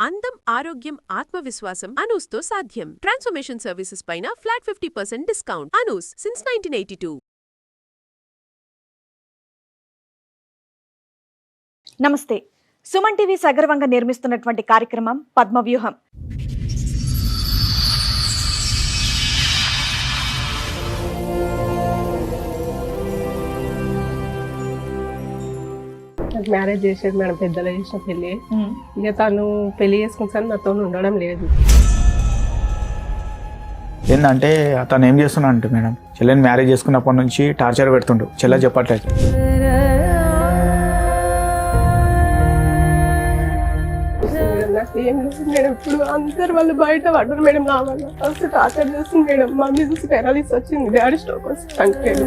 అందం, ఆరోగ్యం, ఆత్మవిశ్వాసం అనూస్తో సాధ్యం. ట్రాన్స్ఫర్మేషన్ సర్వీసెస్ పైన ఫ్లాట్ 50% డిస్కౌంట్. అనూస్ సిన్స్ 1982. నమస్తే. సుమన్ టీవీ సగర్వంగా నిర్మిస్తున్నటువంటి కార్యక్రమం పద్మవ్యూహం. మ్యారేజ్ చేసేది మేడం, పెద్దలు చేసిన పెళ్లి. ఇక తను పెళ్లి చేసుకుంటాను, నాతో ఉండడం లేదు. ఏంటంటే అతను ఏం చేస్తున్నా అంటే మేడం, చెల్లెని మ్యారేజ్ చేసుకున్నప్పటి నుంచి టార్చర్ పెడుతుండు. చెల్లె చెప్పట్లేదు. నాకేం లేదు మేడం, ఇప్పుడు అందరు వాళ్ళు బయట పడ్డారు మేడం. నా వల్ల ఫస్ట్ టార్చర్ చేస్తుంది మేడం. మమ్మీ చూసి పెరాలిస్ వచ్చింది, డాడీ స్ట్రోక్ వచ్చి చనిపోయాడు.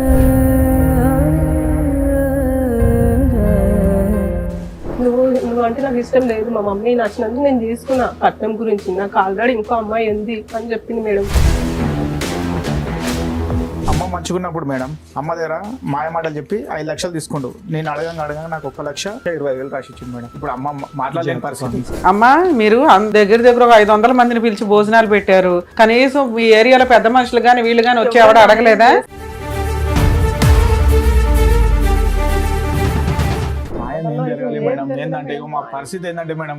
నువ్వు అంటే నాకు ఇష్టం లేదు, మా మమ్మీ నచ్చినందుకు నేను తీసుకున్నా. కట్నం గురించి నాకు ఆల్రెడీ ఇంకో అమ్మాయి ఉంది అని చెప్పింది మేడం. అమ్మ మంచుకున్నప్పుడు మేడం అమ్మ దగ్గర మాయ మాటలు చెప్పి 5 లక్షలు తీసుకుండు. నేను అడగంగా నాకు 1,20,000 రాసి ఇచ్చింది మేడం. ఇప్పుడు అమ్మ మాట్లాడలేని పరిస్థితి. అమ్మా, మీరు దగ్గర ఒక 500 మందిని పిలిచి భోజనాలు పెట్టారు. కనీసం ఈ ఏరియాలో పెద్ద మనుషులు గాని వీళ్ళు గాని వచ్చి ఎవడ అడగలేదా? మేడం ఏంటంటే మా పరిస్థితి ఏంటంటే మేడం,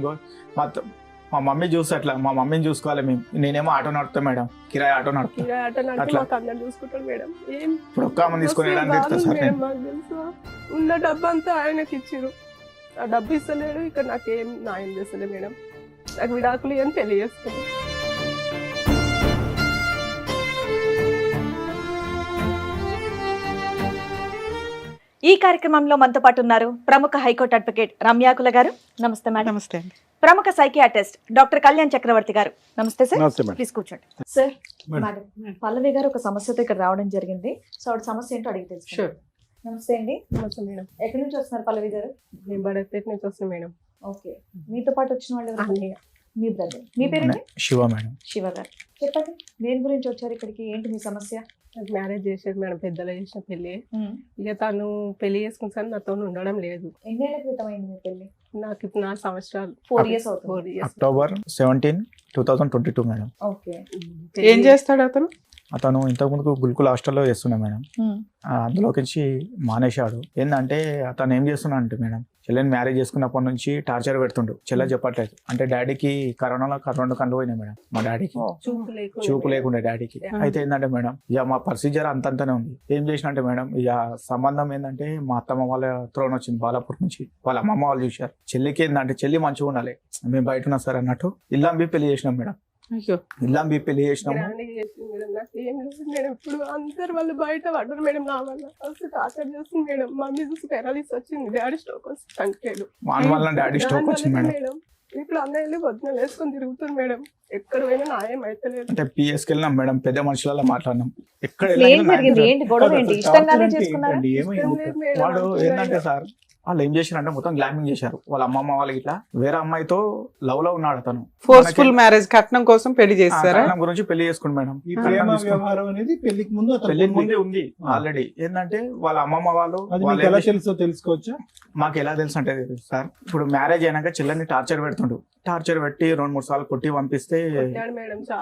మా మమ్మీ చూస్తే అట్లా మా మమ్మీని చూసుకోవాలి మేము. నేనేమో ఆటో నడుపుతా మేడం, కిరాయి ఆటో నడుపుతా. చూసుకుంటాడు మేడం. ఇప్పుడు ఒక్క అమ్మ తీసుకుని ఉన్న డబ్బు అంతా ఆయనకి ఇచ్చిరు. ఆ డబ్బు ఇస్తలేడు, ఇక్కడ నాకేం న్యాయం చేస్తలే మేడం. నాకు విడాకులు అని పెళ్లి చేసుకున్నాను. ఈ కార్యక్రమంలో మనతో పాటు ఉన్నారు ప్రముఖ హైకోర్టు అడ్వకేట్ రమ్యాకుల గారు. నమస్తే మేడం. నమస్తే. ప్రముఖ సైకియాట్రిస్ట్ డాక్టర్ కళ్యాణ్ చక్రవర్తి గారు. నమస్తే సార్. ప్లీజ్ కూర్చోండి సార్. మేడం, పల్లవి గారు ఒక సమస్యతో ఇక్కడ రావడం జరిగింది. సో ఆవిడ సమస్య ఏంటో అడిగి తెలుసు. నమస్తే అండి. నమస్తే మేడం. ఎక్కడి నుంచి వస్తున్నారు పల్లవి గారు? నేను బడపేట నుంచి వస్తున్నాను మేడం. ఓకే, మీతో పాటు వచ్చిన వాళ్ళు మీ బ్రదర్. మీ పేరు? శివ మేడం. శివ గారు, చెప్పండి దేని గురించి వచ్చారు ఇక్కడికి, ఏంటి మీ సమస్య? నాకు మ్యారేజ్ చేసేది మేడం, పెద్దలు చేసిన పెళ్లి. ఇక తను పెళ్లి చేసుకుంటాను, నాతో ఉండడం లేదు. ఎన్నేళ్ల క్రితం అయింది మీ పెళ్లి? నాకు ఇప్పుడు 4 సంవత్సరాలు. 4 years అవుతుంది. 4 years. October 17, 2022 madam. ఓకే. ఏం చేస్తాడు అతను? అతను ఇంతకుముందు గుల్కుల్ హాస్టల్లో చేస్తున్నా మేడం. అందులోకి మానేశాడు. ఏంటంటే అతను ఏం చేస్తున్నా అంటే మేడం, చెల్లెని మ్యారేజ్ చేసుకున్నప్పటి నుంచి టార్చర్ పెడుతుండు. చెల్లె చెప్పట్లేదు. అంటే డాడీకి కరోనాలో 2 కళ్ళు పోయినాయి మేడం. మా డాడీకి చూపు లేకుండా డాడీకి. అయితే ఏంటంటే మేడం, ఇక మా ప్రొసీజర్ అంతంతానే ఉంది. ఏం చేసినంటే మేడం, ఇక సంబంధం ఏంటంటే మా అత్తమ్మ వాళ్ళ త్రోన్ వచ్చింది బాలాపూర్ నుంచి. వాళ్ళ అమ్మమ్మ వాళ్ళు చూశారు. చెల్లికి ఏంటంటే చెల్లి మంచిగా ఉండాలి, మేము బయట ఉన్నా సార్ అన్నట్టు ఇల్లంబి పెళ్లి చేసినాం మేడం. ఇల్లంబి పెళ్లి చేసినాము. ఇప్పుడు అందరు వాళ్ళు బయట పడ్డారు మేడం. నా వల్ల ఫస్ట్ టార్చర్ చేస్తుంది మేడం. మమ్మీ చూసి పెరాలిస్ వచ్చింది, డాడీ స్ట్రోక్ వచ్చి చనిపోయాడు. వాళ్ళ డాడీ స్ట్రోక్ వచ్చింది మేడం. ఇప్పుడు అందరూ వెళ్ళి పొద్దున వేసుకొని తిరుగుతుంది మేడం. ఎక్కడ పోయినా న్యాయం అయితే లేదు. అంటే పిఎస్కి వెళ్ళినాం మేడం, పెద్ద మనుషులలో మాట్లాడినాం. ఎక్కడ వాడు ఏంటంటే సార్, వాళ్ళు ఏం చేశారంటే మొత్తం గ్లామింగ్ చేశారు. వాళ్ళ అమ్మమ్మ వాళ్ళకి ఇట్లా వేరే అమ్మాయితో లవ్ లో ఉన్నాడు అతను. ఫోర్స్ఫుల్ మ్యారేజ్, కట్నం కోసం పెళ్లి చేస్తారా? కట్నం గురించి పెళ్లి చేసుకుంది మేడం. ఈ ప్రేమ వ్యవహారం అనేది పెళ్లికి ముందే ఉంది ఆల్రెడీ. ఏంటంటే వాళ్ళ అమ్మమ్మ వాళ్ళు ఎలా తెలుసో తెలుసుకోవచ్చా? మాకు ఎలా తెలుసు అంటే సార్, ఇప్పుడు మ్యారేజ్ అయినాక చెల్లెని టార్చర్ పెడుతుండు. టార్చర్ పెట్టి 2-3 సార్లు కొట్టి పంపిస్తే.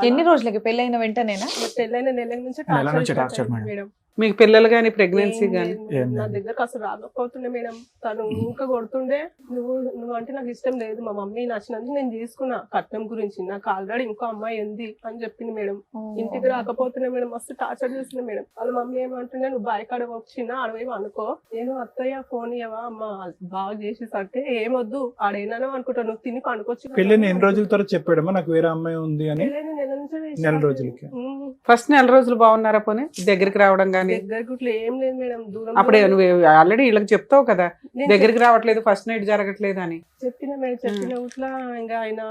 ఎన్ని రోజులకి పెళ్ళైన వెంటనేనా? పెళ్ళైన నెల నుంచి టార్చర్ మేడం. మీకు పిల్లలు గానీ ప్రెగ్నెన్సీ గానీ? నా దగ్గరకు అసలు రాకపోతుండే మేడం. తను ఇంకా కొడుతుండే. నువ్వు అంటే నాకు ఇష్టం లేదు, మా మమ్మీ నచ్చినందుకు నేను తీసుకున్నా. కట్నం గురించి నాకు ఆల్రెడీ ఇంకో అమ్మాయి ఉంది అని చెప్పింది మేడం. ఇంటికి రాకపోతుండే మేడం, మస్తు టార్చర్ చేస్తుంది మేడం. వాళ్ళ మమ్మీ ఏమంటుండే, నువ్వు బాయ్ కాడ వచ్చినా అడవేమో అనుకో, నేను అత్తయ్య ఫోన్ ఇవ్వవా అమ్మ బాగా చేసేసి అంటే ఏమొద్దు ఆడేనా అనుకుంటా, నువ్వు తిని పనుకోవచ్చు. పెళ్ళిని ఎన్ని రోజుల తర్వాత చెప్పాడమ్మా నాకు వేరే అమ్మాయి ఉంది అని? నెల రోజులకి. ఫస్ట్ నెల రోజులు బాగున్నారా? పోనీ దగ్గరికి రావడం గానీ? దగ్గర ఏం లేదు మేడం, దూరం. అప్పుడే నువ్వు ఆల్రెడీ వీళ్ళకి చెప్తావు కదా దగ్గరికి రావట్లేదు, ఫస్ట్ నైట్ జరగట్లేదు అని. చెప్పిన మేడం, చెప్పిన ఊట్లా ఇంకా ఆయన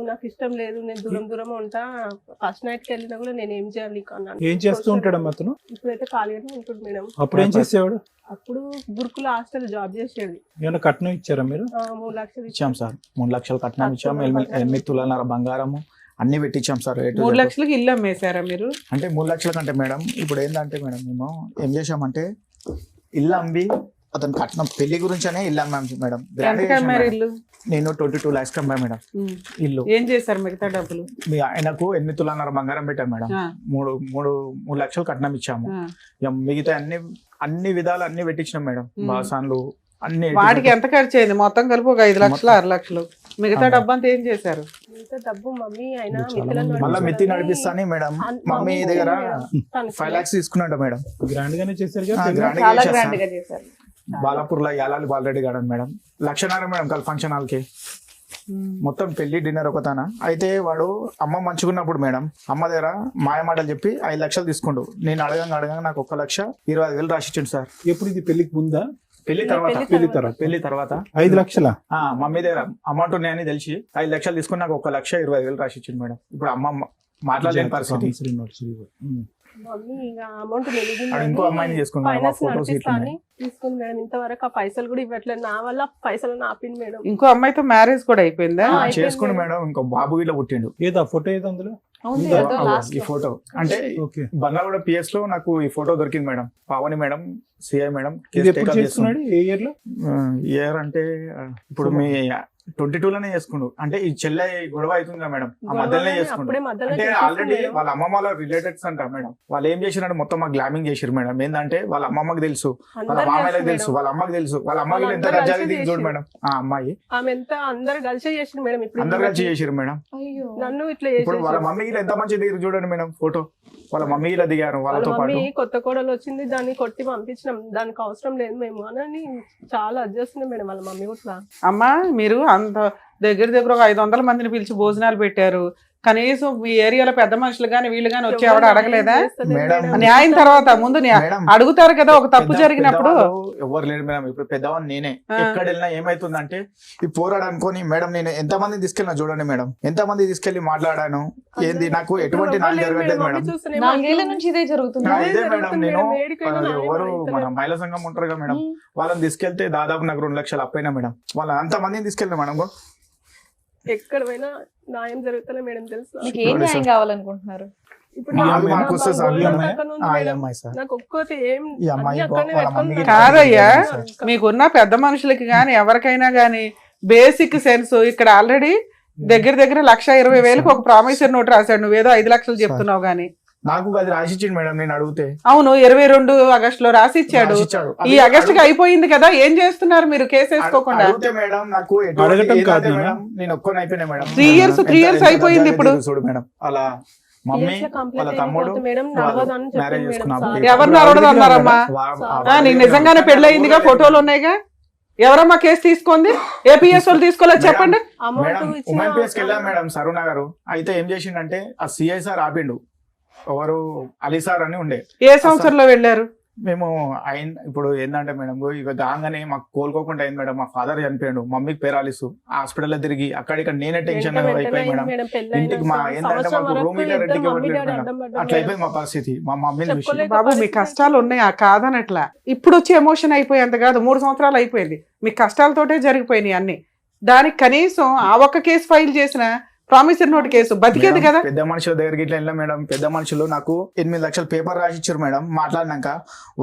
నాకు ఇష్టం లేదు, నేను దూరం ఉంటా, ఫస్ట్ నైట్ కి వెళ్ళినా కూడా నేను ఏం చేయాలి అన్నాను. ఏం చేస్తూ ఉంటాడమ్మా అతను? ఇప్పుడైతే ఖాళీగానే ఉంటుంది మేడం. అప్పుడు ఏం చేసేవాడు? అప్పుడు గురుకుల హాస్టల్ జాబ్ చేసేది. ఏమైనా కట్నం ఇచ్చారా మీరు? 3 లక్షలు ఇచ్చాం సార్. 3 లక్షలు కట్నం ఇచ్చాము. 8 తులాల బంగారము అన్ని పెట్టించాం సార్. 3 లక్షలకి ఇల్లు అమ్మేశారా మీరు? అంటే 3 లక్షల కంటే మేడం, ఇప్పుడు ఏంటంటే మేడం, మేము ఏం చేసామంటే ఇల్లు అమ్మి అతను కట్నం పెళ్లి గురించనే వెళ్ళాం మేడం. గ్రాండ్ ఎంతకు అమ్మారు ఇల్లు? నేను 22 lakhs అమ్మాయి మేడం ఇల్లు. ఏం చేశారు మిగతా డబ్బులు? ఆయనకు 8 తులాన్నర బంగారం పెట్టాం మేడం. ఆ. 3 లక్షలు కట్నం ఇచ్చాము. ఆ. ఇక మిగతా అన్ని విధాలు అన్ని పెట్టించినాం మేడం. బాసాన్లు అన్ని వాటికి ఎంత ఖర్చు అయింది? మొత్తం కలిపి ఒక 5 లక్షలు 6 లక్షలు. మిగతా డబ్బు అంతా ఏం చేశారు? మిగతా డబ్బు మమ్మీ ఆయన మళ్ళీ మిత్తి నడిపిస్తాని మేడం. మమ్మీ దగ్గర 5 lakhs తీసుకున్నాడు మేడం. గ్రాండ్ గానే చేశారు ఆ, కదా. grand గా చాలా చేశారు గ్రాండ్ సార్. గా చేశారు. బాలాపూర్లో యాలాలి బాలరెడ్డి గార్డెన్ మేడం. 1,00,000 మేడం కల్ ఫంక్షన్ హాల్ కి మొత్తం పెళ్లి డిన్నర్ ఒకతాన. అయితే వాడు అమ్మ మంచుకున్నప్పుడు మేడం అమ్మ దగ్గర మాయ మాటలు చెప్పి 5 లక్షలు తీసుకుండు. నేను అడగంగా నాకు 1,20,000 రాసిచ్చిండు సార్. ఎప్పుడు ఇది పెళ్లికి ముందా? పెళ్లి తర్వాత పెళ్లి తర్వాత 5 లక్షల మమ్మీ దగ్గర అమౌంట్ ఉన్నాయని తెలిసి 5 లక్షలు తీసుకుని నాకు 1,20,000 రాసిచ్చిండు మేడం. ఇప్పుడు అమ్మ మాట్లాడలేని పరిస్థితి. మమ్మీ ఇక అమౌంట్ ఆడు ఇంకో అమ్మాయిని చేసుకున్నాడు. ఫైనాన్స్ ఫోటోస్ నడిపిస్తాని తీసుకుంది మేడం. ఇంతవరకు ఆ పైసలు కూడా ఇవ్వట్లేదు. నా వల్ల పైసలు ఆపింది మేడం. ఇంకో అమ్మాయితో మ్యారేజ్ కూడా అయిపోయిందా? చేసుకుని మేడం ఇంకో బాబు ఇట్లా పుట్టిండు. ఏదో ఫోటో ఏదో అందులో అవును, ఉందా? ఏదో last ఈ లో. ఫోటో అంటే ఓకే. బంగాళగూడ పిఎస్ లో నాకు ఈ ఫోటో దొరికింది madam. Pavani madam CI madam ఇది ఎప్పుడు చేసుకున్నాడు? ఏ ఇయర్ లో? ఇయర్ అంటే ఇప్పుడు మీ 22లోనే చేసుకుండు. అంటే ఈ చెల్లె గొడవ అవుతుంది కదా మేడం, ఆ మధ్యలోనే చేసుకుండు. అప్పుడే మధ్యలో అంటే చేసేసాం ఆల్రెడీ మేడం. వాళ్ళ అమ్మమ్మ వాళ్ళ రిలేటెడ్స్ అంట మేడం. వాళ్ళు ఏం చేసినారు మొత్తం మాకు గ్లామింగ్ చేసిరు మేడం. ఏంటంటే వాళ్ళ అమ్మమ్మకి తెలుసు, వాళ్ళ అందరూ మామయ్యకి తెలుసు తెలుసు, మేడం. వాళ్ళ అమ్మకి తెలుసు, వాళ్ళ అమ్మకి ఎంత వాళ్ళందరూ గజ్జాలి కలిసి దిగి చూడు చేసిరు. మేడం. ఆ అమ్మాయి ఆమె ఎంత అందరు కలిసి చేసింది మేడం. ఇప్పుడు అందరు కలిసి చేసిరు మేడం. అయ్యో. నన్ను ఇట్లా ఇప్పుడు వాళ్ళ చేసేసి మమ్మీకి ఎంత మంచి దిగారు చూడండి మేడం ఫోటో. వాళ్ళ మమ్మీ ఇలా దిగారు వాళ్ళ వాళ్ళతో పాటు. మమ్మీ కొత్త కోడలు వచ్చింది, దాన్ని కొట్టి పంపించినాం, దానికి అవసరం లేదు మేము అని చాలా అడ్జస్ట్ మేడం వాళ్ళ మమ్మీ కూడా. అమ్మా మీరు అంత దగ్గర ఒక 500 మందిని పిలిచి భోజనాలు పెట్టారు. కనీసం మీ ఏరియాలో పెద్ద మనుషులు గాని వీళ్ళు గాని వచ్చి ఎవడ అడగలేదా? మేడం, న్యాయం తర్వాత ముందు మేడం, అడుగుతారు కదా ఒక తప్పు జరిగినప్పుడు. ఎవరు లేరు మేడం. ఇప్పుడు పెద్దవాళ్ళు నేనే. ఆ. ఎక్కడ వెళ్ళినా ఏమైతుందంటే ఈ పోరాడు అనుకోని మేడం నేను ఎంత మంది తీసుకెళ్ళినా చూడండి మేడం, ఎంత మంది తీసుకెళ్లి మాట్లాడాను. ఏంది నాకు ఎటువంటి నాకు జరగట్లేదు మేడం. 4 ఏళ్ల నుంచి ఇదే జరుగుతుంది. ఇదే మేడం. నేను ఎవరు మన మహిళా సంఘం ఉంటారు కదా మేడం, వాళ్ళని తీసుకెళ్తే దాదాపు నాకు 2 లక్షలు అప్పైనా మేడం. వాళ్ళ అంత మందిని తీసుకెళ్ళిన మేడం. ఎక్కడ పోయినా న్యాయం జరుగుతలే మేడం తెలుసు. మీకు ఏం న్యాయం కావాలనుకుంటున్నారు? ఇప్పుడు ఈ నా అమ్మాయి నా మాకు వస్తే గోల్డ్ సార్, ఈ అమ్మాయి? అక్కడ ఉంది ఆ, ఈ మేడం. అమ్మాయి సార్. నాకు ఒక్కటి ఏం ఈ అమ్మాయి అన్ని అక్కడనే వాళ్ళ పెట్టుకొని మమ్మీకి ఉన్నాను. కాదయ్యా, ఇంకా మీకున్న పెద్ద మనుషులకి గాని ఎవరికైనా గాని బేసిక్ సెన్స్ ఇక్కడ ఆల్రెడీ దగ్గర 1,20,000 ఒక ప్రామిసర్ నోట్ రాశాడు. నువ్వేదో 5 లక్షలు చెప్తున్నావు గాని. నాకు అది రాసిచ్చింది మేడం. నేను అడిగితే అవును 22 ఆగస్టులో రాసి ఇచ్చాడు. రాసిచ్చాడు. ఈ ఆగస్టు కి అయిపోయింది కదా, ఏం చేస్తున్నారు మీరు కేసు వేసుకోకుండా? అడిగితే మేడం నాకు ఎటువంటి అడగటం ఏంటంటే కాదు మేడం, నేను ఒక్కని అయిపోయినా మేడం. 3 years అయిపోయింది ఇప్పుడు. చూడు మేడం, అలా మమ్మీ కేసులో కంప్లైంట్ వాళ్ళ తమ్ముడు అయిపోతే మేడం నడవదని మ్యారేజ్ చెప్పింది మేడం చేసుకున్నాము. సార్. ఎవరు నడవదు అన్నారమ్మా? నీకు నిజంగానే పెళ్ళయిందిగా, ఫోటోలు ఉన్నాయిగా. ఎవరమ్మా కేసు తీసుకుంది? ఏపీఎస్ వాళ్ళు తీసుకోలేదు చెప్పండి. మేడం అమౌంట్ ఇచ్చిన ఉమెన్ పిఎస్కి వెళ్ళాం మేడం సరుణ గారు. అయితే ఏం చేసిండంటే ఆ సిఐ సార్ ఆపిండు. ఎవరు అలీ సార్ అని ఉండే. ఏ సంవత్సరంలో వెళ్ళారు? మేము ఇప్పుడు ఏంటంటే మేడం ఇక దాగానే మాకు కోలుకోకుండా అయింది మేడం. మా ఫాదర్ చనిపోయాడు, మమ్మీకి పేరాలిసు హాస్పిటల్లో తిరిగి అక్కడిక్కడ నేనే టెన్షన్ అయిపోయి మేడం. ఇంటికి మా ఏంటంటే మాకు రూమ్ ఇల్లే రెంట్కి ఇవ్వట్లేదు మేడం. అట్లా అయిపోయింది మా పరిస్థితి. మా మమ్మీని చూసి చెప్పలేదు. బాబు మీ కష్టాలు ఉన్నాయి, ఆ కాదనట్లా. ఇప్పుడు వచ్చి ఎమోషన్ అయిపోయేంత కాదు, 3 సంవత్సరాలు అయిపోయింది. మీ కష్టాలతోటే జరిగిపోయినాయి అన్ని. దానికి కనీసం ఆ ఒక్క కేసు ఫైల్ చేసిన ప్రామిసర్ నోట్ కేసు బతికేది కదా. పెద్ద మనుషుల దగ్గరికి ఇట్లా వెళ్ళాం మేడం. పెద్ద మనుషులు నాకు 8 లక్షలు పేపర్ రాసి ఇచ్చారు మేడం. మాట్లాడినాక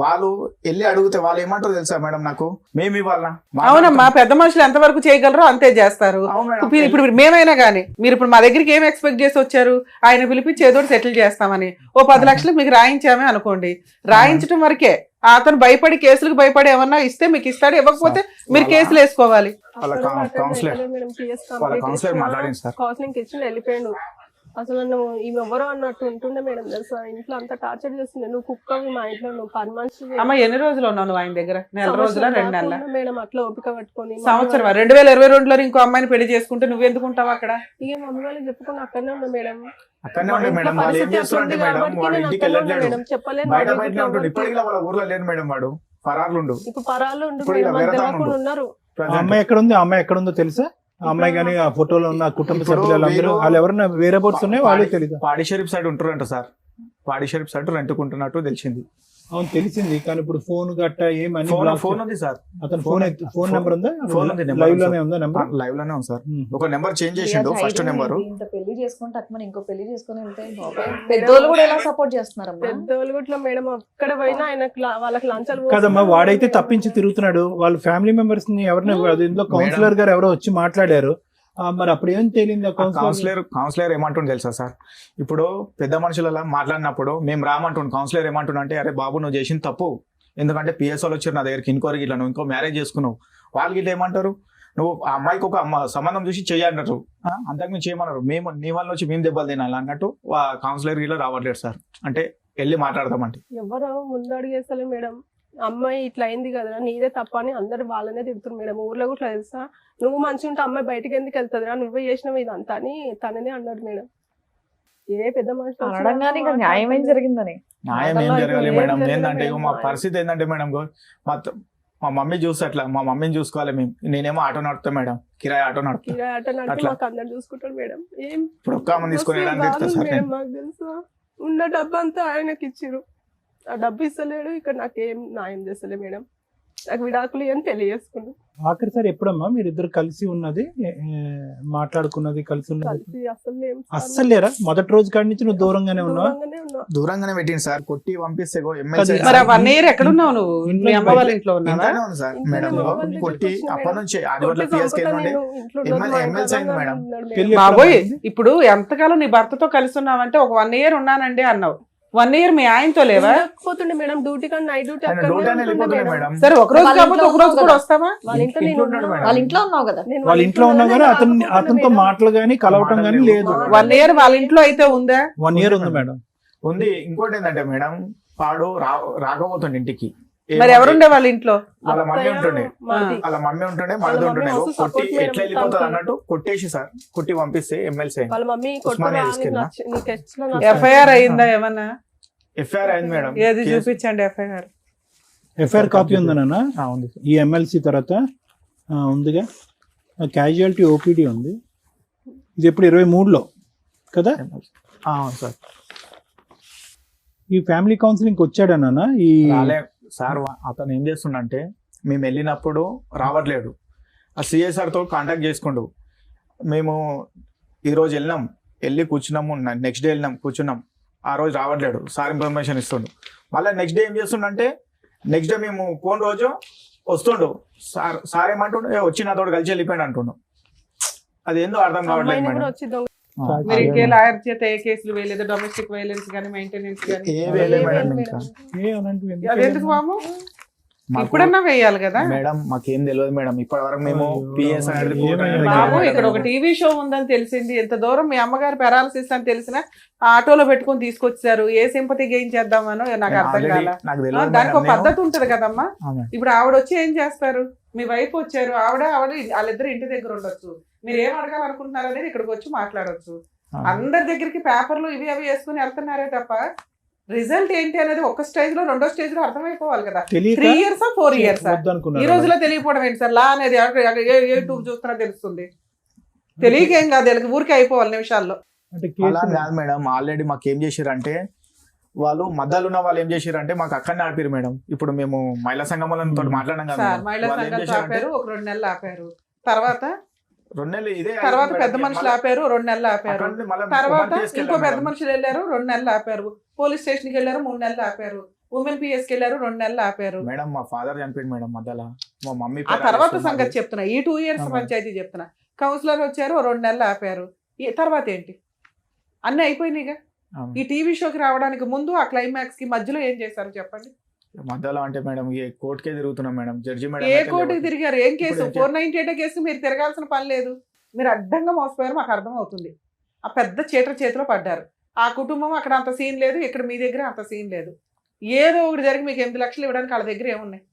వాళ్ళు వెళ్ళి అడిగితే వాళ్ళు ఏమంటారు తెలుసా మేడం, నాకు మేము ఇవ్వాలా? అవునమ్మా, పెద్ద మనుషులు ఎంతవరకు చేయగలరో అంతే చేస్తారు. ఇప్పుడు మేమైనా గానీ మీరు ఇప్పుడు మా దగ్గరికి ఏం ఎక్స్పెక్ట్ చేసి వచ్చారు? ఆయన పిలిపించి ఏదో సెటిల్ చేస్తామని ఓ 10 లక్షలు మీకు రాయించామే అనుకోండి. రాయించడం వరకే. అతను భయపడి కేసులకు భయపడి ఏమన్నా ఇస్తే మీకు ఇస్తాడు, ఇవ్వకపోతే మీరు కేసులు వేసుకోవాలి. వాళ్ళ కౌన్సిలర్ మాట్లాడింది సార్. కౌన్సిలింగ్ ఇచ్చి వెళ్ళిపోయాడు. అసలు నన్ను ఈమె ఎవరో అన్నట్టు ఉంటుండే మేడం తెలుసా. ఇంట్లో అంతా టార్చర్ చేస్తుండే. నువ్వు కుక్కవి మా ఇంట్లో, నువ్వు పని మనిషి. అమ్మ ఎన్ని రోజులు ఉన్నావు నువ్వు ఆయన దగ్గర? 1 రోజుల 2 నెలల? మేడం అట్లా ఓపిక పట్టుకొని సంవత్సరం 2022లో ఇంకో అమ్మాయిని పెళ్లి చేసుకుంటే నువ్వెందుకు ఉంటావు అక్కడ? ఇక మమ్మీ వాళ్ళకి చెప్పుకొని అక్కడనే ఉన్నా మేడం. అక్కడనే ఉండే మేడం. వాళ్ళు ఏం చేస్తున్నారంటే మేడం, వాడు ఇంటికి వెళ్ళట్లేడు, చెప్పలేదు. బయట బయటనే ఉంటుండు. ఇప్పటికి వాళ్ళ ఊర్లో లేడు మేడం. వాడు పరార్లు ఉండు. ఇప్పుడు పరాలు ఉండు ఇప్పుడు ఇలా మేడం, వేరే అంతవరకు తాను ఉండు. ఉన్నారు. ఆ అమ్మాయి ఎక్కడ ఉంది? ఆ అమ్మాయి ఎక్కడ ఉందో తెలుసా? ఆ అమ్మాయి కానీ ఆ ఫోటోలో ఉన్న కుటుంబ సభ్యులందరూ వాళ్ళు ఎవరైనా వేరే బోట్స్ ఉన్నాయి, వాళ్ళు తెలియదు. పాడి షరీఫ్ సైడ్ ఉంటారంట సార్. పాడి షరీఫ్ సైడ్ రెంట్కుంటున్నట్టు తెలిసింది. అవును తెలిసింది, కానీ ఇప్పుడు ఫోన్ గట్ట ఏమని ఫోన్ ఉంది సార్, అతను ఫోన్ నెంబర్ ఉందా? ఫోన్ ఉంది, లైవ్ లోనే ఉందా నెంబర్? లైవ్ లోనే ఉంది సార్. ఒక నెంబర్ చేంజ్ చేసిండు, ఫస్ట్ నెంబర్. ఇంత పెళ్లి చేసుకుంటే అట్లా ఇంకో పెళ్లి చేసుకుని వెళ్తే బాబాయ్. పెద్దోళ్ళు కూడా ఎలా సపోర్ట్ చేస్తున్నారమ్మా? పెద్దోళ్ళు కూడా మేడం అక్కడ పోయినా ఆయనకు వాళ్ళకి లంచాలు కదమ్మా, వాడైతే తప్పించి తిరుగుతున్నాడు. వాళ్ళ ఫ్యామిలీ మెంబర్స్ ని ఎవరిని, ఇందులో కౌన్సిలర్ గారు ఎవరో వచ్చి మాట్లాడారు, మరి అప్పుడు ఏం తేలింది? కౌన్సిలర్ ఏమంటుండే తెలుసా సార్, ఇప్పుడు పెద్ద మనుషుల మాట్లాడినప్పుడు మేము రామంటుండు, కౌన్సిలర్ ఏమంటుండ అంటే, అరే బాబు నువ్వు చేసిన తప్పు, ఎందుకంటే పిఎస్ఓలు వచ్చారు నా దగ్గరికి ఇంకోరికి, ఇట్లా నువ్వు ఇంకో మ్యారేజ్ చేసుకున్నావు, వాళ్ళకి ఇట్లా ఏమంటారు, నువ్వు ఆ అమ్మాయికి ఒక సంబంధం చూసి చెయ్యన్నారు, అంతకు మేము చేయమన్నారు, మేము నీ వల్ల వచ్చి మేము దెబ్బలు తినాలి అన్నట్టు కౌన్సిలర్ ఇలా రావట్లేదు సార్. అంటే వెళ్ళి మాట్లాడతామంటే ఎవరు ముందడుగు చేస్తలే మేడం. అమ్మాయి ఇట్లా అయింది కదా, నీదే తప్ప అని అందరు వాళ్ళనే తిడుతున్నారు మేడం. ఊర్లో కూడా తెలుసా, నువ్వు మంచిగా ఉంటే అమ్మాయి బయటకి ఎందుకు వెళ్తుందిరా, నువ్వే చేసినావు ఇదంతా అని తననే అన్నాడు మేడం. ఏ పెద్ద మనిషి అనడంగానే ఇంకా న్యాయం ఏం జరిగిందని. న్యాయం ఏం జరగాలి మేడం? ఏంటంటే మా పరిస్థితి ఏంటంటే మేడం, మా మమ్మీ చూస్తే అట్లా, మా మమ్మీని చూసుకోవాలి మేము. నేనేమో ఆటో నడుపుతా మేడం, కిరాయి ఆటో నడుపుతా. కిరాయి ఆటో నడిపి మాకు అందరు చూసుకుంటాడు మేడం. ఏం ఇప్పుడు ఒక్క అమ్మ తీసుకొని మేడం, మాకు తెలుసా ఉన్న డబ్బు అంతా ఆయనకి ఇచ్చిరు, ఆ డబ్బు ఇస్తలేడు. ఇక్కడ నాకేం న్యాయం చేస్తలే మేడం. నాకు విడాకులు అని తెలియజేసుకున్నాను. ఆఖరిసారి ఎప్పుడమ్మా మీరు ఇద్దరు కలిసి ఉన్నది, మాట్లాడుకున్నది, కలిసి ఉన్నది? కలిసి అస్సలు లేరా? మొదటి రోజు కాడి నుంచి నువ్వు దూరంగానే ఉన్నావా? దూరంగానే పెట్టింది సార్, కొట్టి పంపిస్తే మరి 1 year ఎక్కడున్నావు నువ్వు? మీ అమ్మ వాళ్ళ ఇంట్లో ఉన్నావా? సార్ మేడం, కొట్టి అప్పటి నుంచి ఎమ్మెల్సీ అయింది మేడం. బాబోయ్, ఇప్పుడు ఎంతకాలం నీ భర్తతో కలిసి ఉన్నావంటే ఒక 1 year ఉన్నానండి అన్నావు. 1 year మీ ఆయనతో లేవా? పోతుండే మేడం డ్యూటీ కానీ నైట్ డ్యూటీ మేడం. సరే, ఒక రోజు కాకపోతే ఒక రోజు కూడా వస్తావా? వాళ్ళ ఇంట్లో ఉన్నావు కదా? వాళ్ళ ఇంట్లో ఉన్నా కానీ అతనితో మాటలు గానీ కలవటం గానీ లేదు. 1 year వాళ్ళ ఇంట్లో అయితే ఉందా? 1 year ఉంది మేడం. ఉంది. ఇంకోటి ఏంటంటే మేడం, వాడు రాకపోతుండే ఇంటికి. మరి ఎవరుండే వాళ్ళ ఇంట్లో? వాళ్ళ మమ్మీ ఉంటుండే, మరిది ఉంటుండే. కొట్టి ఎట్లా వెళ్ళిపోతుంది అన్నట్టు కొట్టేసి సార్, కొట్టి పంపిస్తే ఎమ్మెల్సీ ఎఫ్ఐఆర్ అయిందా ఏమన్నా? ఎఫ్ఐఆర్ అయింది మేడం. ఏది చూపించండి ఎఫ్ఐఆర్ కాపీ ఉందన్నా? ఉంది. ఈ ఎమ్మెల్సీ తర్వాత ఉందిగా, క్యాజువాలిటీ ఓపీడీ ఉంది. ఇది ఎప్పుడు 23లో కదా? సార్ ఈ ఫ్యామిలీ కౌన్సిలింగ్ వచ్చాడన్నా? ఈ సార్ అతను ఏం చేస్తుండంటే, మేము వెళ్ళినప్పుడు రావట్లేడు, ఆ సిఎస్ఆర్ తో కాంటాక్ట్ చేసుకుండు. మేము ఈరోజు వెళ్ళి కూర్చున్నాము, నెక్స్ట్ డే కూర్చున్నాం, ఆ రోజు రావట్లేడు, సార్ ఇన్ఫర్మేషన్ ఇస్తుండు. మళ్ళీ నెక్స్ట్ డే ఏం చేస్తుండంటే, నెక్స్ట్ డే మేము ఫోన్ రోజు వస్తుండు, సార్ ఏమంటుండు, వచ్చి నాతో కలిసి వెళ్ళిపోయాడు అంటుండు. అది ఏందో అర్థం కావట్లేదు మేడం. మీరు ఇంకే లాయర్ చేత ఏ కేసులు వేయలేదు? డొమెస్టిక్ వైలెన్స్ కానీ, మెయింటెనెన్స్ కానీ అదెందుకు బాబు? ఇప్పుడన్నా వేయాలి కదా మేడం. మాకేం తెలియదు మేడం, ఇప్పటి వరకు మేము బాబు. ఇక్కడ ఒక టీవీ షో ఉందని తెలిసింది, ఎంత దూరం మీ అమ్మగారు పెరాలసిస్ అని తెలిసిన ఆటోలో పెట్టుకుని తీసుకొచ్చారు. ఏ సింపతి గెయిన్ చేద్దామనో నాకు అర్థం కాల. దానికి ఒక పద్ధతి ఉంటది కదమ్మా. ఇప్పుడు ఆవిడ వచ్చి ఏం చేస్తారు? మీ వైఫ్ వచ్చారు, ఆవిడ వాళ్ళిద్దరు ఇంటి దగ్గర ఉండొచ్చు, మీరు ఏం అడగాలనుకుంటున్నారు అనేది ఇక్కడికి వచ్చి మాట్లాడొచ్చు. అందరి దగ్గరికి పేపర్లు ఇవి అవి వేసుకుని వెళ్తున్నారే తప్ప రిజల్ట్ ఏంటి అనేది ఒక స్టేజ్ లో, 2వ స్టేజ్ లో అర్థమైపోవాలి కదా. 3 years 4 years ఈ రోజులో తెలియకపోవడం ఏంటి సార్? లా అనేది యూట్యూబ్ చూస్తున్నా తెలుస్తుంది. తెలియకేం కాదు, వీళ్ళకి ఊరికే అయిపోవాలి నిమిషాల్లో. కాదు మేడం. ఆల్రెడీ మాకు ఏం చేశారంటే, వాళ్ళు మధ్యలో ఉన్న వాళ్ళు ఏం చేశారంటే మాకు అక్కడనే ఆపారు మేడం. ఇప్పుడు మేము మహిళా సంఘం వాళ్ళతో మాట్లాడాం కదా, మహిళా సంఘాలతో ఆపారు, ఒక 2 నెలలు ఆపారు. తర్వాత 2 నెలలు ఇదే. తర్వాత పెద్ద మనుషులు ఆపారు, 2 నెలలు ఆపారు. తర్వాత ఇంకో పెద్ద మనుషులు వెళ్ళారు, 2 నెలలు ఆపారు. పోలీస్ స్టేషన్ కి వెళ్ళారు, 3 నెలలు ఆపారు. ఉమెన్ పిఎస్ కి వెళ్ళారు, 2 నెలలు ఆపారు. మేడం మా ఫాదర్ చనిపోయింది మేడం మధ్యలో, మా మమ్మీ. ఆ తర్వాత సంగతి చెప్తున్నా, ఈ 2 years పంచాయతీ చెప్తున్నా. కౌన్సిలర్ వచ్చారు, 2 నెలలు ఆపారు. తర్వాత ఏంటి? అన్ని అయిపోయినాయిగా. ఈ టీవీ షోకి రావడానికి ముందు ఆ క్లైమాక్స్ కి మధ్యలో ఏం చేశారు చెప్పండి? మధ్యలో అంటే మేడం కోర్టుకే తిరుగుతున్నాం మేడం. జడ్జి మేడం ఏ కోర్టుకి తిరిగారు? ఏం కేసు? 498 కేసు. మీరు తిరగాల్సిన పని లేదు. మీరు అడ్డంగా మోసపోయారు, మాకు అర్థం అవుతుంది. ఆ పెద్ద చీటర్ చేతిలో పడ్డారు. ఆ కుటుంబం అక్కడ అంత సీన్ లేదు, ఇక్కడ మీ దగ్గర అంత సీన్ లేదు. ఏదో ఒకటి జరిగి మీకు 8 లక్షలు ఇవ్వడానికి వాళ్ళ దగ్గర ఏమున్నాయి?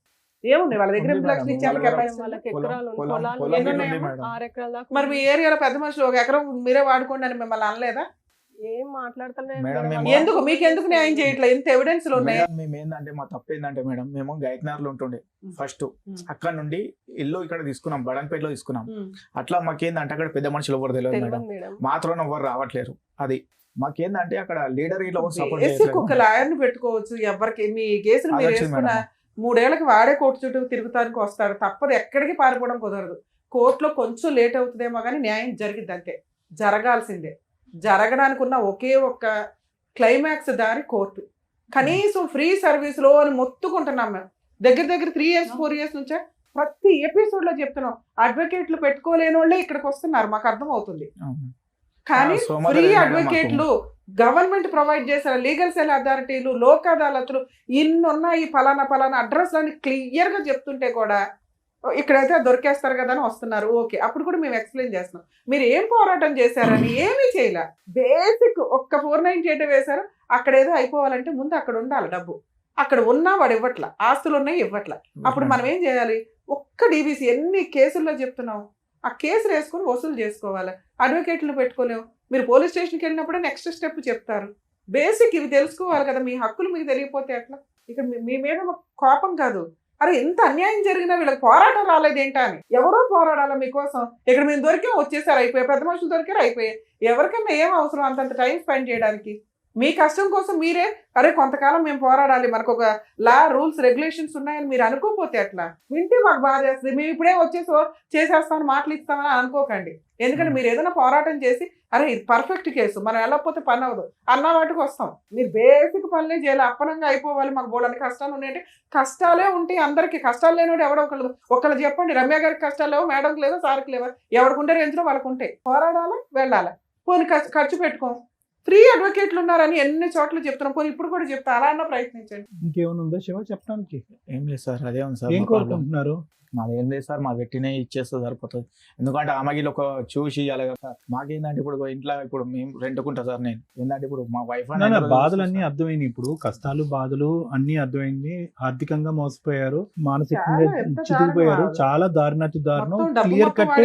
వాళ్ళ దగ్గర 8 లక్షలు ఇచ్చారు. మరి మీ ఏరియాలో పెద్ద మనుషులు 1 ఎకరం మీరే వాడుకోండి అని మిమ్మల్ని అనలేదా? ఏం మాట్లాడతలే. ఎందుకు మీకెందుకు న్యాయం చేయట్లేదు? ఇంత ఎవిడెన్స్ ఉన్నాయి. మేము ఏంటంటే, మా తప్పు ఏంటంటే మేడం, మేము గైక్నార్లో ఉంటుండే ఫస్ట్, అక్కడ నుండి ఇల్లు ఇక్కడ తీసుకున్నాం, బడంపేటలో తీసుకున్నాం. అట్లా మాకేందంటే అక్కడ పెద్ద మనుషులు ఎవరు తెలియదు మేడం, మాత్రం ఎవరు రావట్లేరు. అది మాకేందంటే అక్కడ లీడర్ ఇట్లా సపోర్ట్ బేసిక్ ఒక లాయర్ని పెట్టుకోవచ్చు. ఎవరికి మీ కేసులు మీరు వేసుకున్న 3 ఏళ్ళకి వాడే కోర్టు చుట్టూ తిరుగుతానికి వస్తాడు. తప్పదు, ఎక్కడికి పారిపోవడం కుదరదు. కోర్టులో కొంచెం లేట్ అవుతుందేమో కానీ న్యాయం జరిగిద్ది, అంతే, జరగాల్సిందే. జరగడానికి ఉన్న ఒకే ఒక్క క్లైమాక్స్ దారి కోర్టు. కనీసం ఫ్రీ సర్వీస్లో అని మొత్తుకుంటున్నాం మేము. దగ్గర 3 years 4 years నుంచే ప్రతి ఎపిసోడ్ లో చెప్తున్నాం, అడ్వకేట్లు పెట్టుకోలేని వాళ్ళే ఇక్కడికి వస్తున్నారు, మాకు అర్థం అవుతుంది. కానీ ఫ్రీ అడ్వకేట్లు గవర్నమెంట్ ప్రొవైడ్ చేసిన లీగల్ సెల్ అథారిటీలు, లోక్ అదాలతులు ఇన్ని ఉన్నాయి, ఫలానా అడ్రస్ అని క్లియర్ గా చెప్తుంటే కూడా ఇక్కడైతే దొరికేస్తారు కదా అని వస్తున్నారు. ఓకే, అప్పుడు కూడా మేము ఎక్స్ప్లెయిన్ చేస్తున్నాం, మీరు ఏం పోరాటం చేశారని. ఏమీ చేయలే, బేసిక్ ఒక్క 498 వేశారు. అక్కడ ఏదో అయిపోవాలంటే ముందు అక్కడ ఉండాలి డబ్బు. అక్కడ ఉన్నా వాడు ఇవ్వట్ల, ఆస్తులు ఉన్నాయి ఇవ్వట్ల. అప్పుడు మనం ఏం చేయాలి? ఒక్క డీబీసీ ఎన్ని కేసుల్లో చెప్తున్నాం, ఆ కేసులు వేసుకుని వసూలు చేసుకోవాలి. అడ్వకేట్లు పెట్టుకోలేము. మీరు పోలీస్ స్టేషన్కి వెళ్ళినప్పుడే నెక్స్ట్ స్టెప్ చెప్తారు. బేసిక్ ఇవి తెలుసుకోవాలి కదా, మీ హక్కులు మీకు తెలియకపోతే ఎట్లా? ఇక్కడ మీ మీద కోపం కాదు, అరే ఎంత అన్యాయం జరిగినా వీళ్ళకి పోరాటం రాలేదేంటా అని. ఎవరో పోరాడాలా మీకోసం. ఇక్కడ మేము దొరికాం, వచ్చేసారు, అయిపోయాయి. పెద్ద మనుషులు దొరికారు, అయిపోయాయి. ఎవరికైనా ఏం అవసరం అంతంత టైం స్పెండ్ చేయడానికి? మీ కష్టం కోసం మీరే అరే కొంతకాలం మేము పోరాడాలి, మనకు ఒక లా రూల్స్ రెగ్యులేషన్స్ ఉన్నాయని మీరు అనుకోకపోతే ఎట్లా? వింటే మాకు బాధ చేస్తుంది. మేము ఇప్పుడే వచ్చేసో చేసేస్తామని మాటలు ఇస్తామని అనుకోకండి. ఎందుకంటే మీరు ఏదైనా పోరాటం చేసి అరే ఇది పర్ఫెక్ట్ కేసు, మనం వెళ్ళకపోతే పని అవ్వదు అన్న వాటికి వస్తాం. మీరు బేసిక్ పనులే చేయాలి, అప్పనంగా అయిపోవాలి. మాకు బోళ్ళని కష్టాలు ఉన్నాయంటే కష్టాలే ఉంటాయి అందరికీ. కష్టాలు లేనివాడు ఎవడో ఒకళ్ళు చెప్పండి, రమ్య గారికి కష్టాలు లేవు, మేడంకి లేవో, సార్కి లేవో, ఎవరికి రేంజ్లో వాళ్ళకు ఉంటాయి. పోరాడాలి, వెళ్ళాలి. పోనీ ఖర్చు పెట్టుకోం. ఫ్రీ అడ్వకేట్లు ఉన్నారని ఎన్ని చోట్ల చెప్తున్నాం, పోనీ ఇప్పుడు కూడా చెప్తా, అలా అన్నా ప్రయత్నించండి. ఇంకేమైనా ఉందా శివ చెప్పడానికి? ఏం లేదు సార్, అదే ఉంది సార్. ఏం కోరుకుంటున్నారు? మాదేం లేదు సార్, మా పెట్టినే ఇచ్చేస్తే సరిపోతుంది. ఎందుకంటే ఆమెకి ఒక చూసి అలాగే సార్. మాకేందంటే ఇప్పుడు ఇంట్లో ఇప్పుడు మేము రెంట్కుంటా సార్. నేను ఏంటంటే ఇప్పుడు మా వైఫ్ బాధలన్నీ అర్థమైంది, ఇప్పుడు కష్టాలు బాధలు అన్ని అర్థమైంది. ఆర్థికంగా మోసపోయారు, మానసికంగా చితికిపోయారు, చాలా దారుణాతి దారుణం. Clear cut.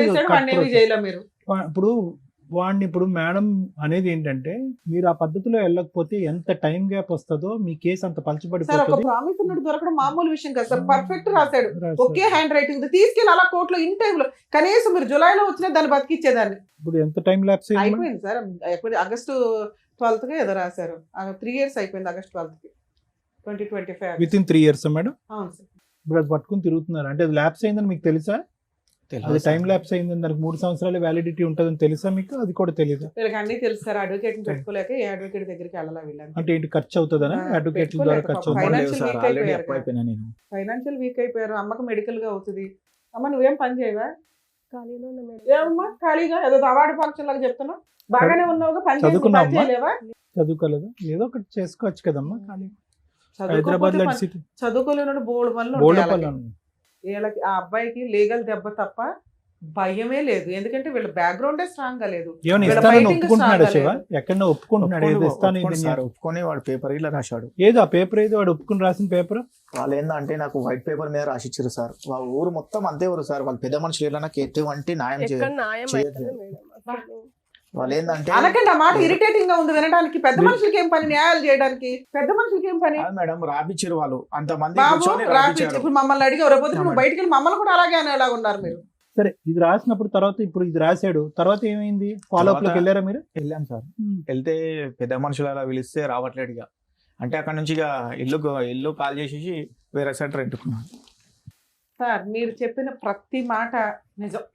ఇప్పుడు మేడం అనేది ఏంటంటే, మీరు ఆ పద్ధతిలో వెళ్ళకపోతే ఎంత టైం గ్యాప్ వస్తుందో మీ కేసు అంత పలచబడిపోతుంది. ప్రామిస్ ఉన్నట్టు దొరకడం మామూలు విషయం కదా సార్. పర్ఫెక్ట్ రాశాడు, ఒకే హ్యాండ్ రైటింగ్, తీసుకెళ్ళి అలా కోర్టులో ఇన్ టైంలో కనీసం మీరు జులైలో వచ్చినా దాన్ని బతికిచ్చేదాన్ని. ఇప్పుడు ఎంత టైం ల్యాప్స్ అయిపోయింది సార్. ఆగస్టు 12th ఏదో రాశారు. 3 years అయిపోయింది August 12th 2025. With in 3 years madam. అవును సార్. ఇప్పుడు అది పట్టుకుని తిరుగుతున్నారు అంటే అది ల్యాప్స్ అయిందని మీకు తెలుసా? అది టైం ల్యాప్స్ అయిందని, దానికి 3 సంవత్సరాల వ్యాలిడిటీ ఉంటుందని తెలుసా మీకు? అది కూడా తెలియదు. వీళ్ళకి అన్ని తెలుసు సార్. అడ్వకేట్ పెట్టుకోలేక ఏ అడ్వకేట్ దగ్గరికి వెళ్ళాలి వీళ్ళని. అంటే ఏంటి ఖర్చు అవుతుందనా? అడ్వకేట్ ద్వారా ఖర్చు అవుతుంది. ఫైనాన్షియల్ వీక్ అయిపోయారు. అమ్మకి మెడికల్ గా అవుతుంది. అమ్మ నువ్వేం పని చేయవా? ఏమమ్మా ఖాళీగా ఏదో అవార్డు ఫంక్షన్ లాగా చెప్తున్నా, బాగానే ఉన్నావుగా, పని చేయలేవా? చదువుకోలేదు, ఏదో ఒకటి చేసుకోవచ్చు కదమ్మా. ఖాళీ హైదరాబాద్ చదువుకోలేనోడు బోల్డ్ పనులు. వీళ్ళకి ఆ అబ్బాయికి లీగల్ దెబ్బ తప్ప భయమే లేదు. ఎందుకంటే వీళ్ళ బ్యాక్గ్రౌండే స్ట్రాంగ్ గా లేదు. ఒప్పుకొని వాడు పేపర్ ఇలా రాశాడు. ఏదో ఆ పేపర్ ఏదో వాడు ఒప్పుకుని రాసిన పేపర్. వాళ్ళు ఏంటంటే నాకు వైట్ పేపర్ మీద రాసిచ్చారు సార్. వాళ్ళ ఊరు మొత్తం అంతే ఊరు సార్. వాళ్ళు పెద్ద మనుషులు ఏదైనా ఎటువంటి న్యాయం చేయదు. వాళ్ళు ఏంటంటే అనకండి, ఆ మాట ఇరిటేటింగ్ గా ఉంది వినడానికి. పెద్ద మనుషులకి ఏం పని న్యాయాలు చేయడానికి? పెద్ద మనుషులకి ఏం పని మేడం? రాపిచ్చారు వాళ్ళు అంతమంది. ఇప్పుడు మమ్మల్ని అడిగారు, నువ్వు బయటికి వెళ్ళి మమ్మల్ని కూడా అలాగే అనేలా ఉన్నారు మీరు. సరే, ఇది రాసినప్పుడు తర్వాత ఇప్పుడు ఇది రాశాడు, తర్వాత ఏమైంది? ఫాలో అప్ లోకి వెళ్ళారా మీరు? వెళ్ళాం సార్. వెళ్తే పెద్ద మనుషులు అలా పిలిస్తే రావట్లేదు ఇక. అంటే అక్కడ నుంచి ఇక ఇల్లు కాల్ చేసేసి వేరే సైడ్ రెంటుకున్నాను. సార్ మీరు చెప్పిన ప్రతి మాట నిజం,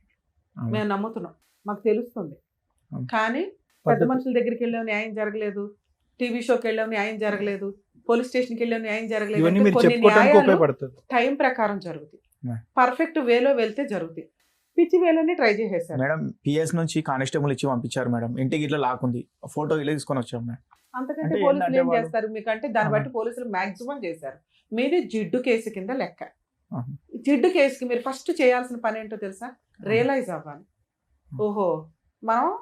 మేము నమ్ముతున్నాం, మాకు తెలుస్తుంది. కానీ పెద్ద మనుషుల దగ్గరికి వెళ్ళాం న్యాయం జరగలేదు, టీవీ షోకి వెళ్ళాం న్యాయం జరగలేదు, పోలీస్ స్టేషన్కి వెళ్ళాం న్యాయం జరగలేదు. కొన్ని న్యాయాలు టైం ప్రకారం జరుగుతాయి, పర్ఫెక్ట్ వేలో వెళ్తే జరుగుతాయి. పిచ్చి వేలోనే ట్రై చేసేసారు మేడం. పిఎస్ నుంచి కానిస్టేబుల్ ఇచ్చి పంపించారు మేడం. ఇంటికి ఇట్లా లాక్కుంది, ఫోటో ఇలా తీసుకొని వచ్చాం మేడం. అంతకంటే పోలీసులు ఏం చేస్తారు మీకంటే? దాన్ని బట్టి పోలీసులు మాక్సిమం చేశారు. మీది జిడ్డు కేసు కింద లెక్క. జిడ్డు కేసుకి మీరు ఫస్ట్ చేయాల్సిన పని ఏంటో తెలుసా? రియలైజ్ అవ్వాలి, ఓహో మనం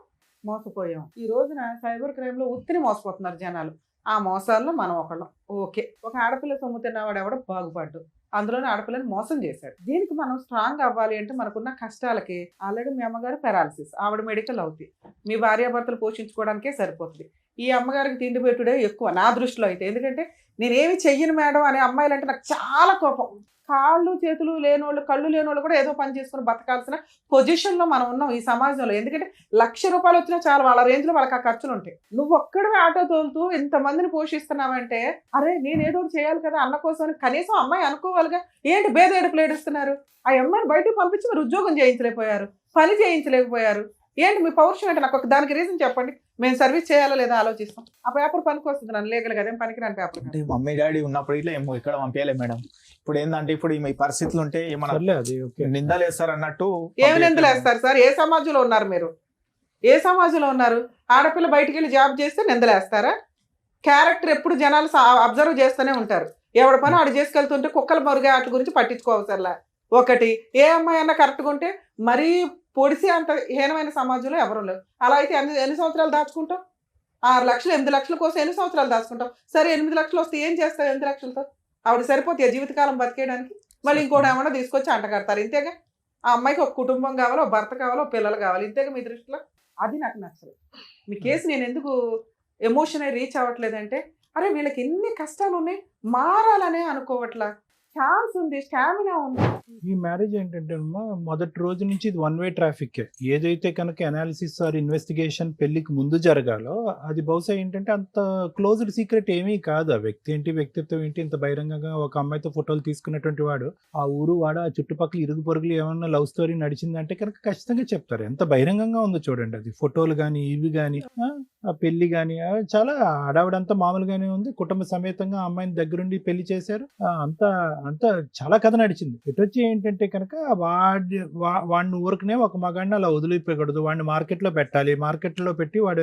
మోసపోయాం. ఈ రోజున సైబర్ క్రైమ్ లో ఉత్తిని మోసపోతున్నారు జనాలు. ఆ మోసాల్లో మనం ఒకళ్ళం. ఓకే, ఒక ఆడపిల్ల సొమ్ము తిన్నవాడు ఎవడో బాగుపడ్డు, అందులోనే ఆడపిల్లని మోసం చేశాడు. దీనికి మనం స్ట్రాంగ్ అవ్వాలి అంటే మనకున్న కష్టాలకి ఆల్రెడీ మీ అమ్మగారు పెరాలసిస్, ఆవిడ మెడికల్ అవుతాయి, మీ భార్యాభర్తలు పోషించుకోవడానికే సరిపోతుంది. ఈ అమ్మగారికి తిండి పెట్టుడే ఎక్కువ నా దృష్టిలో అయితే. ఎందుకంటే నేనేమి చెయ్యను మేడం అనే అమ్మాయిలు అంటే నాకు చాలా కోపం. కాళ్ళు చేతులు లేనోళ్ళు, కళ్ళు లేనోళ్ళు కూడా ఏదో పని చేసుకుని బతకాల్సిన పొజిషన్లో మనం ఉన్నాం ఈ సమాజంలో. ఎందుకంటే ₹1,00,000 వచ్చినా చాలా వాళ్ళ రేంజ్లో వాళ్ళకి ఆ ఖర్చులు ఉంటాయి. నువ్వు ఒక్కడే ఆటో తోలుతూ ఇంతమందిని పోషిస్తున్నావంటే అరే నేనేదో ఒకటి చేయాలి కదా అన్న కోసం కనీసం అమ్మాయి అనుకోవాలిగా. ఏంటి బేదేడుపులు ఏడుస్తున్నారు? ఆ అమ్మాయిని బయటకు పంపించి మీరు ఉద్యోగం చేయించలేకపోయారు, పని చేయించలేకపోయారు. ఏంటి మీ పౌరుషం అంటే నాకు ఒక దానికి రీజన్ చెప్పండి. మేము సర్వీస్ చేయాలా లేదా ఆలోచిస్తాం. ఆ పేపర్ పనికి వస్తుంది నన్ను లీగల్ కదా, పనికి రాని పేపర్. అంటే మమ్మీ డాడీ ఉన్నప్పుడు ఇట్లా ఏమో ఇక్కడ పంపించలే మేడం. ఇప్పుడు ఏంటంటే ఇప్పుడు ఈ పరిస్థితులు ఉంటే ఏమన్నా నిందలు వేస్తారు అన్నట్టు. ఏమి నిందలు వేస్తారు సార్? ఏ సమాజంలో ఉన్నారు మీరు? ఏ సమాజంలో ఉన్నారు? ఆడపిల్ల బయటికి వెళ్ళి జాబ్ చేస్తే నిందలు వేస్తారా? క్యారెక్టర్ ఎప్పుడు జనాలు అబ్జర్వ్ చేస్తూనే ఉంటారు. ఎవడి పని ఆడు చేసుకెళ్తుంటే కుక్కల మరుగే వాటి గురించి పట్టించుకోవసరలా. ఒకటి ఏ అమ్మాయి అన్నా కరెక్ట్గా ఉంటే మరీ పొడిసి అంత హీనమైన సమాజంలో ఎవరు లేరు. అలా అయితే ఎన్ని సంవత్సరాలు దాచుకుంటాం? 6 లక్షలు 8 లక్షల కోసం ఎన్ని సంవత్సరాలు దాచుకుంటాం? సరే 8 లక్షలు వస్తే ఏం చేస్తావు 8 లక్షలతో? ఆవిడ సరిపోతే జీవితకాలం బతికేయడానికి మళ్ళీ ఇంకోటి ఏమన్నా తీసుకొచ్చి అంటగడతారు. ఇంతేగా ఆ అమ్మాయికి ఒక కుటుంబం కావాలో, భర్త కావాలో, పిల్లలు కావాలి. ఇంతేగా మీ దృష్టిలో? అది నాకు నచ్చదు. మీ కేసు నేను ఎందుకు ఎమోషన్ రీచ్ అవ్వట్లేదంటే అరే వీళ్ళకి ఎన్ని కష్టాలు ఉన్నాయి, మారాలనే అనుకోవట్లా. ఛాన్స్ ఉంది, స్టామినా ఉంది. ఈ మ్యారేజ్ ఏంటంటే మొదటి రోజు నుంచి ఇది వన్ వే ట్రాఫిక్. ఏదైతే కనుక అనాలిసిస్ ఆర్ ఇన్వెస్టిగేషన్ పెళ్లికి ముందు జరగాలో అది బహుశా ఏంటంటే అంత క్లోజ్డ్ సీక్రెట్ ఏమీ కాదు. ఆ వ్యక్తి ఏంటి, వ్యక్తిత్వం ఏంటి, ఇంత బహిరంగంగా ఒక అమ్మాయితో ఫోటోలు తీసుకున్నటువంటి వాడు ఆ ఊరు వాడు ఆ చుట్టుపక్కల ఇరుగు పొరుగులు ఏమన్నా లవ్ స్టోరీ నడిచిందంటే కనుక ఖచ్చితంగా చెప్తారు. ఎంత బహిరంగంగా ఉందో చూడండి. అది ఫోటోలు కానీ ఇవి కానీ ఆ పెళ్లి కానీ చాలా హడావిడంతా మామూలుగానే ఉంది. కుటుంబ సమేతంగా అమ్మాయిని దగ్గరుండి పెళ్లి చేశారు. అంతా చాలా కథ నడిచింది. ఇటొచ్చి ఏంటంటే కనుక వాడిని ఊరికనే ఒక మగాడిని అలా వదిలిపోయకూడదు, వాడిని మార్కెట్లో పెట్టాలి, మార్కెట్లో పెట్టి వాడు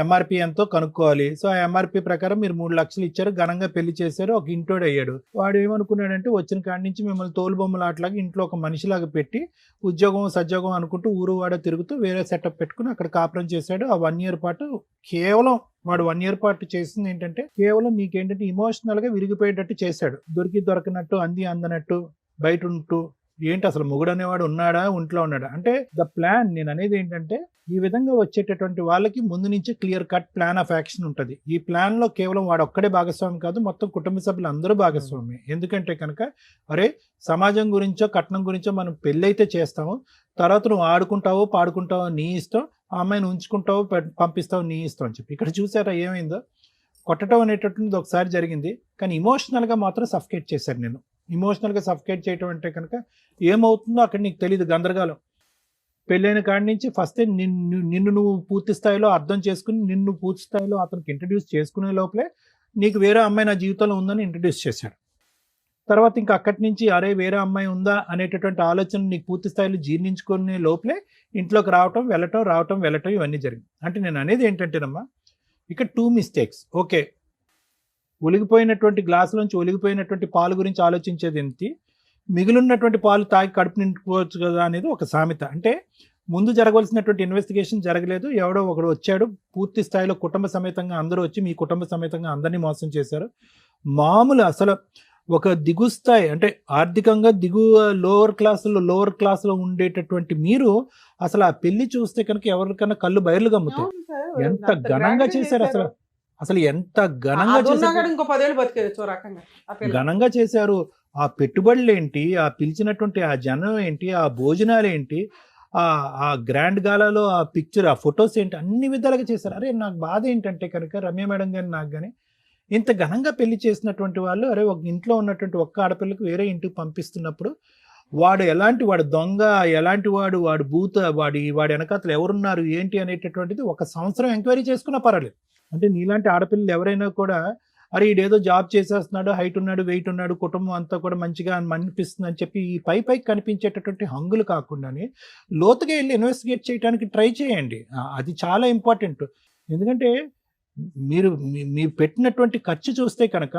ఎంఆర్పి ఎంతో కనుక్కోవాలి. సో ఆ ఎంఆర్పి ప్రకారం మీరు 3 లక్షలు ఇచ్చారు, ఘనంగా పెళ్లి చేశారు, ఒక ఇంటోడు అయ్యాడు. వాడు ఏమనుకున్నాడంటే వచ్చిన కాడి నుంచి మిమ్మల్ని తోలుబొమ్మలు అట్లాగా ఇంట్లో ఒక మనిషిలాగా పెట్టి ఉద్యోగం సద్యోగం అనుకుంటూ ఊరు వాడ తిరుగుతూ వేరే సెటప్ పెట్టుకుని అక్కడ కాపురం చేశాడు. ఆ 1 year పాటు కేవలం వాడు 1 year పాటు చేసింది ఏంటంటే కేవలం నీకేంటంటే ఇమోషనల్ గా విరిగిపోయేటట్టు చేశాడు. దొరికినట్టు అందనట్టు బయట ఉంటూ ఏంటి అసలు మొగుడు అనేవాడు ఉన్నాడా, ఒంట్లో ఉన్నాడా అంటే ద ప్లాన్. నేను అనేది ఏంటంటే ఈ విధంగా వచ్చేటటువంటి వాళ్ళకి ముందు నుంచి clear cut plan of action ఉంటుంది. ఈ ప్లాన్ లో కేవలం వాడు ఒక్కడే భాగస్వామి కాదు, మొత్తం కుటుంబ సభ్యులు అందరూ భాగస్వామి. ఎందుకంటే కనుక అరే సమాజం గురించో కట్నం గురించో మనం పెళ్ళైతే చేస్తాము, తర్వాత నువ్వు ఆడుకుంటావో పాడుకుంటావో నీ ఇష్టం, ఆ అమ్మాయిని ఉంచుకుంటావో పంపిస్తావు నీ ఇష్టం అని చెప్పి. ఇక్కడ చూసారా ఏమైందో? కొట్టడం అనేటటువంటిది ఒకసారి జరిగింది, కానీ ఇమోషనల్గా మాత్రం సఫికేట్ చేశారు. నేను ఇమోషనల్గా సఫికేట్ చేయటం అంటే కనుక ఏమవుతుందో అక్కడ నీకు తెలియదు, గందరగోళం. పెళ్ళైన కాడి నుంచి ఫస్ట్ నిన్ను నువ్వు పూర్తి స్థాయిలో అర్థం చేసుకుని నిన్ను పూర్తి స్థాయిలో అతనికి ఇంట్రడ్యూస్ చేసుకునే లోపలే నీకు వేరే అమ్మాయి నా జీవితంలో ఉందని ఇంట్రడ్యూస్ చేశాడు. తర్వాత ఇంకా అక్కడి నుంచి అరే వేరే అమ్మాయి ఉందా అనేటటువంటి ఆలోచన నీకు పూర్తి స్థాయిలో జీర్ణించుకునే లోపలే ఇంట్లోకి రావటం వెళ్ళటం ఇవన్నీ జరిగింది. అంటే నేను అనేది ఏంటంటేనమ్మా ఇక్కడ 2 mistakes. ఓకే, ఒలిగిపోయినటువంటి గ్లాసులోంచి ఒలిగిపోయినటువంటి పాలు గురించి ఆలోచించేది ఏంటి, మిగిలినటువంటి పాలు తాగి కడుపు నింపుకోవచ్చు కదా అనేది ఒక సామెత. అంటే ముందు జరగవలసినటువంటి ఇన్వెస్టిగేషన్ జరగలేదు, ఎవడో ఒకడు వచ్చాడు, పూర్తి స్థాయిలో కుటుంబ సమేతంగా అందరూ వచ్చి మీ కుటుంబ సమేతంగా అందరినీ మోసం చేశారు. మామూలు అసలు ఒక దిగు స్థాయి అంటే ఆర్థికంగా దిగువ లోవర్ క్లాస్లో ఉండేటటువంటి మీరు అసలు ఆ పెళ్లి చూస్తే కనుక ఎవరికన్నా కళ్ళు బయర్లు గమ్ముతాయి. ఎంత ఘనంగా చేశారు అసలు ఎంత ఘనంగా ఘనంగా చేశారు. ఆ పెట్టుబడులు ఏంటి, ఆ పిలిచినటువంటి ఆ జనం ఏంటి, ఆ భోజనాలు ఏంటి, ఆ గ్రాండ్ గాలాలో ఆ పిక్చర్, ఆ ఫొటోస్ ఏంటి, అన్ని విధాలుగా చేశారు. అరే నాకు బాధ ఏంటంటే కనుక రమ్య మేడం గాని నాకు కానీ ఇంత ఘనంగా పెళ్లి చేసినటువంటి వాళ్ళు అరే ఒక ఇంట్లో ఉన్నటువంటి ఒక్క ఆడపిల్లకు వేరే ఇంటికి పంపిస్తున్నప్పుడు వాడు ఎలాంటి వాడు దొంగ, ఎలాంటి వాడు భూత, వాడి వెనకాతలు ఎవరున్నారు ఏంటి అనేటటువంటిది 1 సంవత్సరం ఎంక్వైరీ చేసుకున్నా పర్వాలేదు. అంటే నీలాంటి ఆడపిల్లలు ఎవరైనా కూడా అరే ఈడేదో జాబ్ చేసేస్తున్నాడు, హైట్ ఉన్నాడు, వెయిట్ ఉన్నాడు, కుటుంబం అంతా కూడా మంచిగా అనిపిస్తుంది అని చెప్పి ఈ పైకి కనిపించేటటువంటి హంగులు కాకుండానే లోతుగా వెళ్ళి ఇన్వెస్టిగేట్ చేయడానికి ట్రై చేయండి. అది చాలా ఇంపార్టెంట్. ఎందుకంటే మీరు పెట్టినటువంటి ఖర్చు చూస్తే కనుక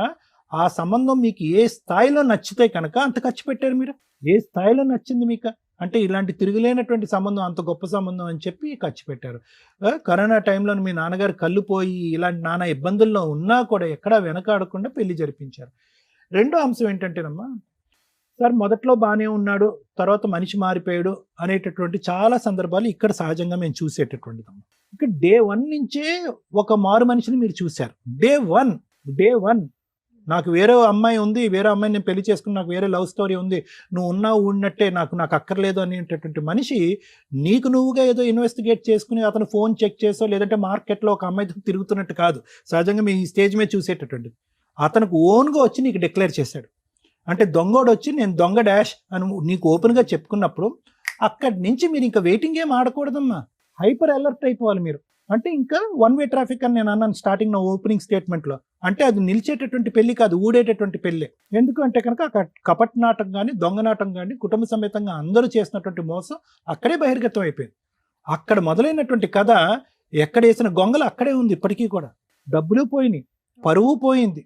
ఆ సంబంధం మీకు ఏ స్థాయిలో నచ్చితే కనుక అంత ఖర్చు పెట్టారు. మీరు ఏ స్థాయిలో నచ్చింది మీకు అంటే ఇలాంటి తిరుగులేనటువంటి సంబంధం, అంత గొప్ప సంబంధం అని చెప్పి ఖర్చు పెట్టారు. కరోనా టైంలో మీ నాన్నగారు కళ్ళు పోయి ఇలాంటి నానా ఇబ్బందుల్లో ఉన్నా కూడా ఎక్కడా వెనకాడకుండా పెళ్లి జరిపించారు. రెండో అంశం ఏంటంటేనమ్మా సార్ మొదట్లో బాగానే ఉన్నాడు, తర్వాత మనిషి మారిపోయాడు అనేటటువంటి చాలా సందర్భాలు ఇక్కడ సహజంగా మేము చూసేటటువంటిది. ఇక్కడ డే 1 నుంచే ఒక మారు మనిషిని మీరు చూశారు. డే వన్ నాకు వేరే అమ్మాయి ఉంది, వేరే అమ్మాయిని నేను పెళ్లి చేసుకుని నాకు వేరే లవ్ స్టోరీ ఉంది, నువ్వు ఉన్నావు ఉన్నట్టే, నాకు అక్కర్లేదు అనేటటువంటి మనిషి నీకు నువ్వుగా ఏదో ఇన్వెస్టిగేట్ చేసుకుని అతను ఫోన్ చెక్ చేసో లేదంటే మార్కెట్లో ఒక అమ్మాయితో తిరుగుతున్నట్టు కాదు సహజంగా మీ స్టేజ్ మీద చూసేటటువంటిది. అతనికి ఓన్గా వచ్చి నీకు డిక్లేర్ చేశాడు. అంటే దొంగోడు వచ్చి నేను దొంగ డాష్ అని నీకు ఓపెన్గా చెప్పుకున్నప్పుడు అక్కడి నుంచి మీరు ఇంకా వెయిటింగ్ ఏం ఆడకూడదమ్మా, హైపర్ అలర్ట్ అయిపోవాలి మీరు. అంటే ఇంకా 1 వే ట్రాఫిక్ అని నేను అన్నాను స్టార్టింగ్ నా ఓపెనింగ్ స్టేట్మెంట్లో. అంటే అది నిలిచేటటువంటి పెళ్లి కాదు, ఊడేటటువంటి పెళ్ళి. ఎందుకు అంటే కనుక కపట్ నాటకం కానీ దొంగ నాటకం కానీ కుటుంబ సమేతంగా అందరూ చేసినటువంటి మోసం అక్కడే బహిర్గతం అయిపోయింది. అక్కడ మొదలైనటువంటి కథ ఎక్కడ వేసిన గొంగలు అక్కడే ఉంది ఇప్పటికీ కూడా. డబ్బులు పోయినాయి, పరువు పోయింది.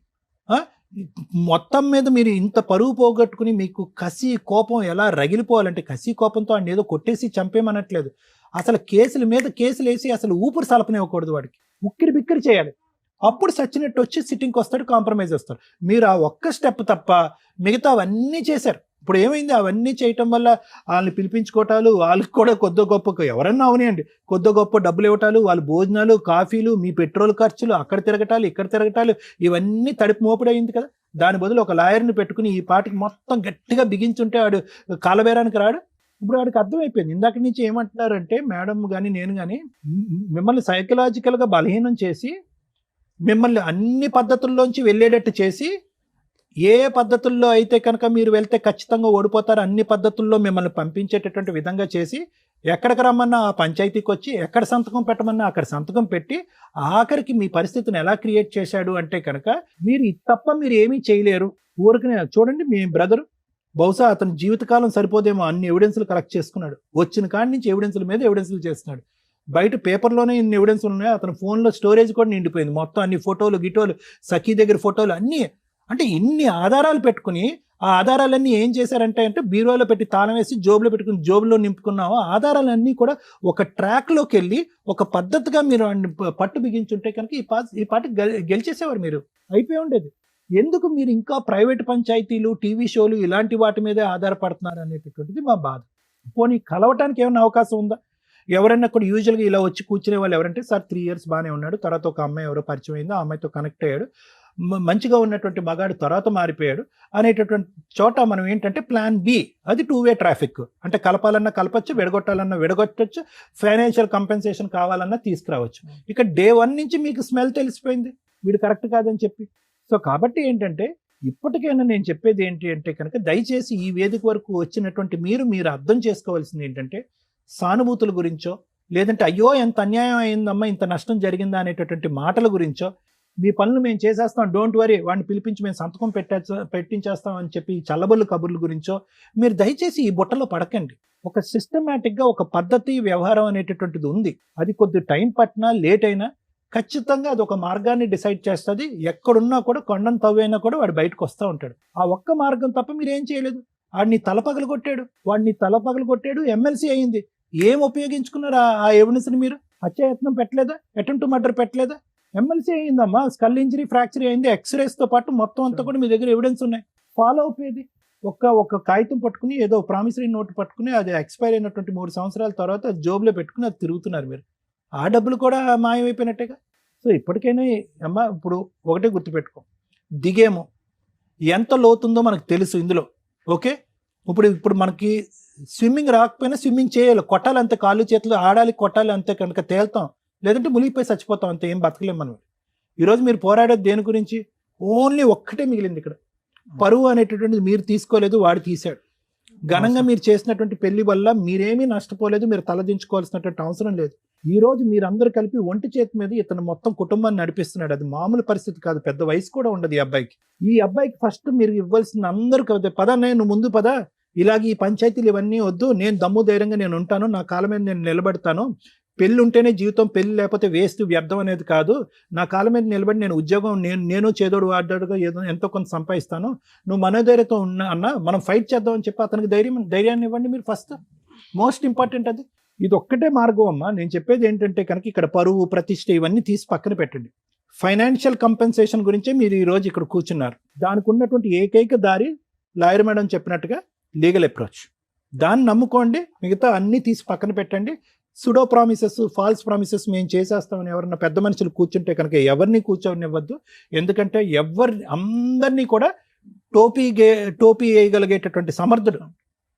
మొత్తం మీద మీరు ఇంత పరువు పోగొట్టుకుని మీకు కసి కోపం ఎలా రగిలిపోవాలంటే, కసి కోపంతో ఆయన ఏదో కొట్టేసి చంపేమనట్లేదు, అసలు కేసుల మీద కేసులు వేసి అసలు ఊపిరి సలపనివ్వకూడదు, వాడికి ఉక్కిరి బిక్కిరి చేయాలి. అప్పుడు సచ్చినట్టు వచ్చి సిట్టింగ్కి వస్తాడు, కాంప్రమైజ్ వస్తాడు. మీరు ఆ ఒక్క స్టెప్ తప్ప మిగతా అవన్నీ చేశారు. ఇప్పుడు ఏమైంది, అవన్నీ చేయటం వల్ల వాళ్ళని పిలిపించుకోవటాలు, వాళ్ళకి కూడా కొద్ది గొప్ప ఎవరన్నా అవనియండి కొద్ది గొప్ప డబ్బులు ఇవ్వటాలు, వాళ్ళ భోజనాలు కాఫీలు, మీ పెట్రోల్ ఖర్చులు, అక్కడ తిరగటాలు ఇక్కడ తిరగటాలు, ఇవన్నీ తడిపి మోపుడయింది కదా. దాని బదులు ఒక లాయర్ని పెట్టుకుని ఈ పాటికి మొత్తం గట్టిగా బిగించుంటే వాడు కాలబేరానికి రాడు. ఇప్పుడు వాడికి అర్థమైపోయింది. ఇందాక నుంచి ఏమంటున్నారంటే మేడం కానీ నేను కానీ మిమ్మల్ని సైకలాజికల్గా బలహీనం చేసి మిమ్మల్ని అన్ని పద్ధతుల్లోంచి వెళ్ళేటట్టు చేసి, ఏ పద్ధతుల్లో అయితే కనుక మీరు వెళ్తే ఖచ్చితంగా ఓడిపోతారు అన్ని పద్ధతుల్లో మిమ్మల్ని పంపించేటటువంటి విధంగా చేసి, ఎక్కడికి రమ్మన్నా ఆ పంచాయతీకి వచ్చి, ఎక్కడ సంతకం పెట్టమన్నా అక్కడ సంతకం పెట్టి, ఆఖరికి మీ పరిస్థితిని ఎలా క్రియేట్ చేశాడు అంటే కనుక మీరు ఇది తప్ప మీరు ఏమీ చేయలేరు. ఊరికనే చూడండి మీ బ్రదరు బహుశా అతని జీవితకాలం సరిపోదేమో అన్ని ఎవిడెన్స్లు కలెక్ట్ చేసుకున్నాడు. వచ్చిన కాడి నుంచి ఎవిడెన్స్ల మీద ఎవిడెన్స్లు చేస్తున్నాడు. బయట పేపర్లోనే ఇన్ని ఎవిడెన్స్లు ఉన్నాయి, అతని ఫోన్లో స్టోరేజ్ కూడా నిండిపోయింది మొత్తం, అన్ని ఫోటోలు గిటోలు, సఖీ దగ్గర ఫోటోలు అన్నీ. అంటే ఇన్ని ఆధారాలు పెట్టుకుని ఆ ఆధారాలన్నీ ఏం చేశారంటే బీరువాలో పెట్టి తాళం వేసి జోబులో పెట్టుకుని జోబులో నింపుకున్నాము. ఆధారాలన్నీ కూడా ఒక ట్రాక్లోకి వెళ్ళి ఒక పద్ధతిగా మీరు పట్టు బిగించుంటే కనుక ఈ పార్టీ గెలిచేసేవారు, మీరు అయిపోయి ఉండేది. ఎందుకు మీరు ఇంకా ప్రైవేట్ పంచాయతీలు, టీవీ షోలు ఇలాంటి వాటి మీదే ఆధారపడుతున్నారు అనేటటువంటిది మా బాధ. పోనీ కలవటానికి ఏమైనా అవకాశం ఉందా? ఎవరైనా కూడా యూజువల్గా ఇలా వచ్చి కూర్చునే వాళ్ళు ఎవరంటే, సార్ 3 years బాగానే ఉన్నాడు, తర్వాత ఒక అమ్మాయి ఎవరో పరిచయం అయింది, ఆ అమ్మాయితో కనెక్ట్ అయ్యాడు, మంచిగా ఉన్నటువంటి మగాడు తర్వాత మారిపోయాడు అనేటటువంటి చోట మనం ఏంటంటే ప్లాన్ బి, అది 2 వే ట్రాఫిక్. అంటే కలపాలన్నా కలపచ్చు, విడగొట్టాలన్నా విడగొట్టచ్చు, ఫైనాన్షియల్ కంపెన్సేషన్ కావాలన్నా తీసుకురావచ్చు. ఇక డే 1 నుంచి మీకు స్మెల్ తెలిసిపోయింది వీడు కరెక్ట్ కాదని చెప్పి. సో కాబట్టి ఏంటంటే ఇప్పటికైనా నేను చెప్పేది ఏంటి అంటే కనుక దయచేసి ఈ వేదిక వరకు వచ్చినటువంటి మీరు అర్థం చేసుకోవాల్సింది ఏంటంటే, సానుభూతుల గురించో లేదంటే అయ్యో ఎంత అన్యాయం అయిందమ్మా ఇంత నష్టం జరిగిందా అనేటటువంటి మాటల గురించో, మీ పనులు మేము చేసేస్తాం, డోంట్ వరీ, వాడిని పిలిపించి మేము సంతకం పెట్టించేస్తాం అని చెప్పి చల్లబొల్లు కబుర్ల గురించో మీరు దయచేసి ఈ బుట్టలో పడకండి. ఒక సిస్టమేటిక్గా ఒక పద్ధతి వ్యవహారం అనేటటువంటిది ఉంది. అది కొద్ది టైం పట్టినా లేట్ అయినా ఖచ్చితంగా అది ఒక మార్గాన్ని డిసైడ్ చేస్తుంది. ఎక్కడున్నా కూడా కొండను తవ్వైనా కూడా వాడు బయటకు వస్తూ ఉంటాడు. ఆ ఒక్క మార్గం తప్ప మీరు ఏం చేయలేదు. వాడిని తలపగలు కొట్టాడు, ఎమ్మెల్సీ అయింది. ఏం ఉపయోగించుకున్నారు ఆ ఎవిడెన్స్ని? మీరు హత్యాయత్నం పెట్టలేదా? అటెంప్ట్ టు మర్డర్ పెట్టలేదా? ఎమ్మెల్సీ అయిందమ్మా, స్కల్ ఇంజరీ, ఫ్రాక్చర్ అయింది, ఎక్స్రేస్తో పాటు మొత్తం అంతా కూడా మీ దగ్గర ఎవిడెన్స్ ఉన్నాయి. ఫాలో అప్ ఏది? ఒక కాగితం పట్టుకుని ఏదో ప్రామిసరీ నోట్ పట్టుకుని అది ఎక్స్పైర్ అయినటువంటి 3 సంవత్సరాల తర్వాత అది జోబులో పెట్టుకుని అది తిరుగుతున్నారు మీరు. ఆ డబ్బులు కూడా మాయమైపోయినట్టేగా. సో ఇప్పటికైనా అమ్మ ఇప్పుడు ఒకటే గుర్తుపెట్టుకో, దిగేమో ఎంత లోతుందో మనకు తెలుసు ఇందులో. ఓకే, ఇప్పుడు మనకి స్విమ్మింగ్ రాకపోయినా స్విమ్మింగ్ చేయాలి, కొట్టాలి అంతే, కాళ్ళు చేతులు ఆడాలి, కొట్టాలి అంతే, కనుక తేల్తాం, లేదంటే మునిగిపోయి చచ్చిపోతాం అంతే, ఏం బతకలేం మనం. ఈరోజు మీరు పోరాడేది దేని గురించి? ఓన్లీ ఒక్కటే మిగిలింది ఇక్కడ, పరువు అనేటటువంటిది మీరు తీసుకోలేదు, వాడు తీశాడు. ఘనంగా మీరు చేసినటువంటి పెళ్లి వల్ల మీరేమీ నష్టపోలేదు, మీరు తలదించుకోవాల్సినటువంటి అవసరం లేదు. ఈ రోజు మీరందరూ కలిపి ఒంటి చేతి మీద ఇతను మొత్తం కుటుంబాన్ని నడిపిస్తున్నాడు. అది మామూలు పరిస్థితి కాదు, పెద్ద వయసు కూడా ఉండదు ఈ అబ్బాయికి. ఈ అబ్బాయికి ఫస్ట్ మీరు ఇవ్వాల్సిన అందరూ కదా, పద నేను ముందు పద, ఇలాగ ఈ పంచాయతీలు ఇవన్నీ వద్దు, నేను దమ్ము ధైర్యంగా నేను ఉంటాను, నా కాళ్ళ మీద నేను నిలబడతాను, పెళ్ళి ఉంటేనే జీవితం, పెళ్ళి లేకపోతే వేస్ట్, వ్యర్థం అనేది కాదు, నా కాళ్ళ మీద నిలబడి నేను ఉద్యోగం నేను చేదోడు వాడ్డాడుగా ఏదో ఎంతో కొంత సంపాదిస్తాను, నువ్వు మనోధైర్యంతో ఉన్నా అన్న, మనం ఫైట్ చేద్దాం అని చెప్పి అతనికి ధైర్యాన్ని ఇవ్వండి మీరు ఫస్ట్. మోస్ట్ ఇంపార్టెంట్ అది. ఇది ఒక్కటే మార్గం అమ్మా. నేను చెప్పేది ఏంటంటే కనుక ఇక్కడ పరువు, ప్రతిష్ట ఇవన్నీ తీసి పక్కన పెట్టండి. ఫైనాన్షియల్ కంపెన్సేషన్ గురించే మీరు ఈరోజు ఇక్కడ కూర్చున్నారు. దానికి ఉన్నటువంటి ఏకైక దారి లాయర్ మేడం చెప్పినట్టుగా లీగల్ అప్రోచ్, దాన్ని నమ్ముకోండి. మిగతా అన్ని తీసి పక్కన పెట్టండి. సుడో ప్రామిసెస్, ఫాల్స్ ప్రామిసెస్ మేము చేసేస్తామని ఎవరన్నా పెద్ద మనుషులు కూర్చుంటే కనుక ఎవరిని కూర్చోనివ్వద్దు. ఎందుకంటే అందరినీ కూడా టోపీ వేయగలిగేటటువంటి సమర్థుడు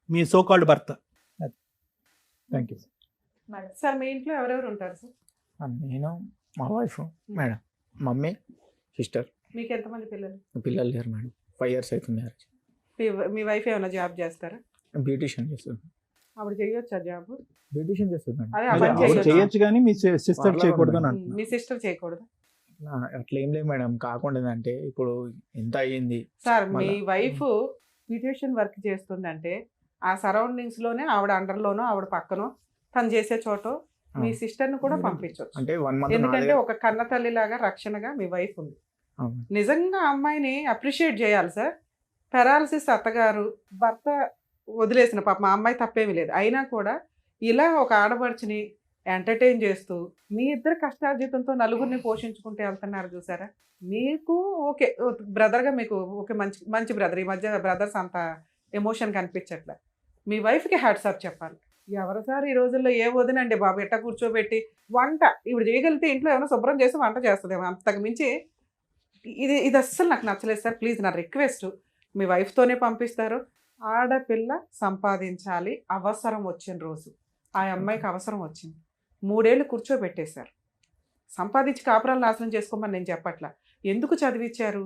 మీ సోకాల్డ్ భర్త. Thank you. సార్ మీ ఇంట్లో ఎవరెవరు ఉంటారు సార్? నేను, మా వైఫ్ మేడం, మమ్మీ, సిస్టర్. మీకు ఎంతమంది పిల్లలు? పిల్లలు లేరు మేడం. 5 years అవుతుంది మ్యారేజ్. మీ వైఫ్ ఏమైనా జాబ్ చేస్తారా? బ్యూటిషియన్ చేస్తుంది. ఆవిడ చేయొచ్చా జాబ్? బ్యూటిషియన్ చేస్తుంది మేడం. అదే అదే, పని ఆవిడ చేయొచ్చు. చేయొచ్చు కానీ మీ సిస్టర్ వాళ్ళ చేయకూడదు అని వాళ్ళ అంటున్నా. మీ సిస్టర్ చేయకూడదు అట్లా ఏం లేదు మేడం. కాకుండా అంటే ఇప్పుడు ఎంత అయ్యింది సార్. మీ మళ్ళా. వైఫ్ బ్యూటిషియన్ వర్క్ చేస్తుందంటే ఆ సరౌండింగ్స్ లోనే ఆవిడ అండర్లోనో ఆవిడ పక్కనో తను చేసే చోట మీ సిస్టర్ ని కూడా పంపించవచ్చు. అంటే 1 month ఎందుకంటే ఒక కన్న తల్లిలాగా రక్షణగా మీ వైఫ్ ఉంది. నిజంగా అమ్మాయిని అప్రిషియేట్ చేయాలి సార్. పెరాలసిస్ అత్తగారు, భర్త వదిలేసిన పాప, మా అమ్మాయి తప్పేమీ లేదు, అయినా కూడా ఇలా ఒక ఆడపడుచుని ఎంటర్టైన్ చేస్తూ మీ ఇద్దరు కష్టార్జితంతో నలుగురిని పోషించుకుంటూ వెళ్తున్నారు చూసారా. మీకు ఓకే బ్రదర్గా మీకు ఓకే, మంచి మంచి బ్రదర్. ఈ మధ్య బ్రదర్స్ అంత ఎమోషన్ కనిపించట్లే. మీ వైఫ్కి హ్యాట్స్ ఆఫ్ చెప్పాలి. ఎవరు సార్ ఈ రోజుల్లో ఏ వదినండి బాబు ఎట్ట కూర్చోబెట్టి వంట ఇప్పుడు చేయగలిగితే ఇంట్లో ఏమైనా శుభ్రం చేసి వంట చేస్తుందేమో, అంతకు మించి ఇది అస్సలు నాకు నచ్చలేదు సార్. ప్లీజ్ నా రిక్వెస్ట్, మీ వైఫ్తోనే పంపిస్తారు. ఆడపిల్ల సంపాదించాలి, అవసరం వచ్చిన రోజు. ఆ అమ్మాయికి అవసరం వచ్చింది, 3 ఏళ్ళు కూర్చోబెట్టేశారు. సంపాదించి కాపురాలు నాశనం చేసుకోమని నేను చెప్పట్లా. ఎందుకు చదివించారు?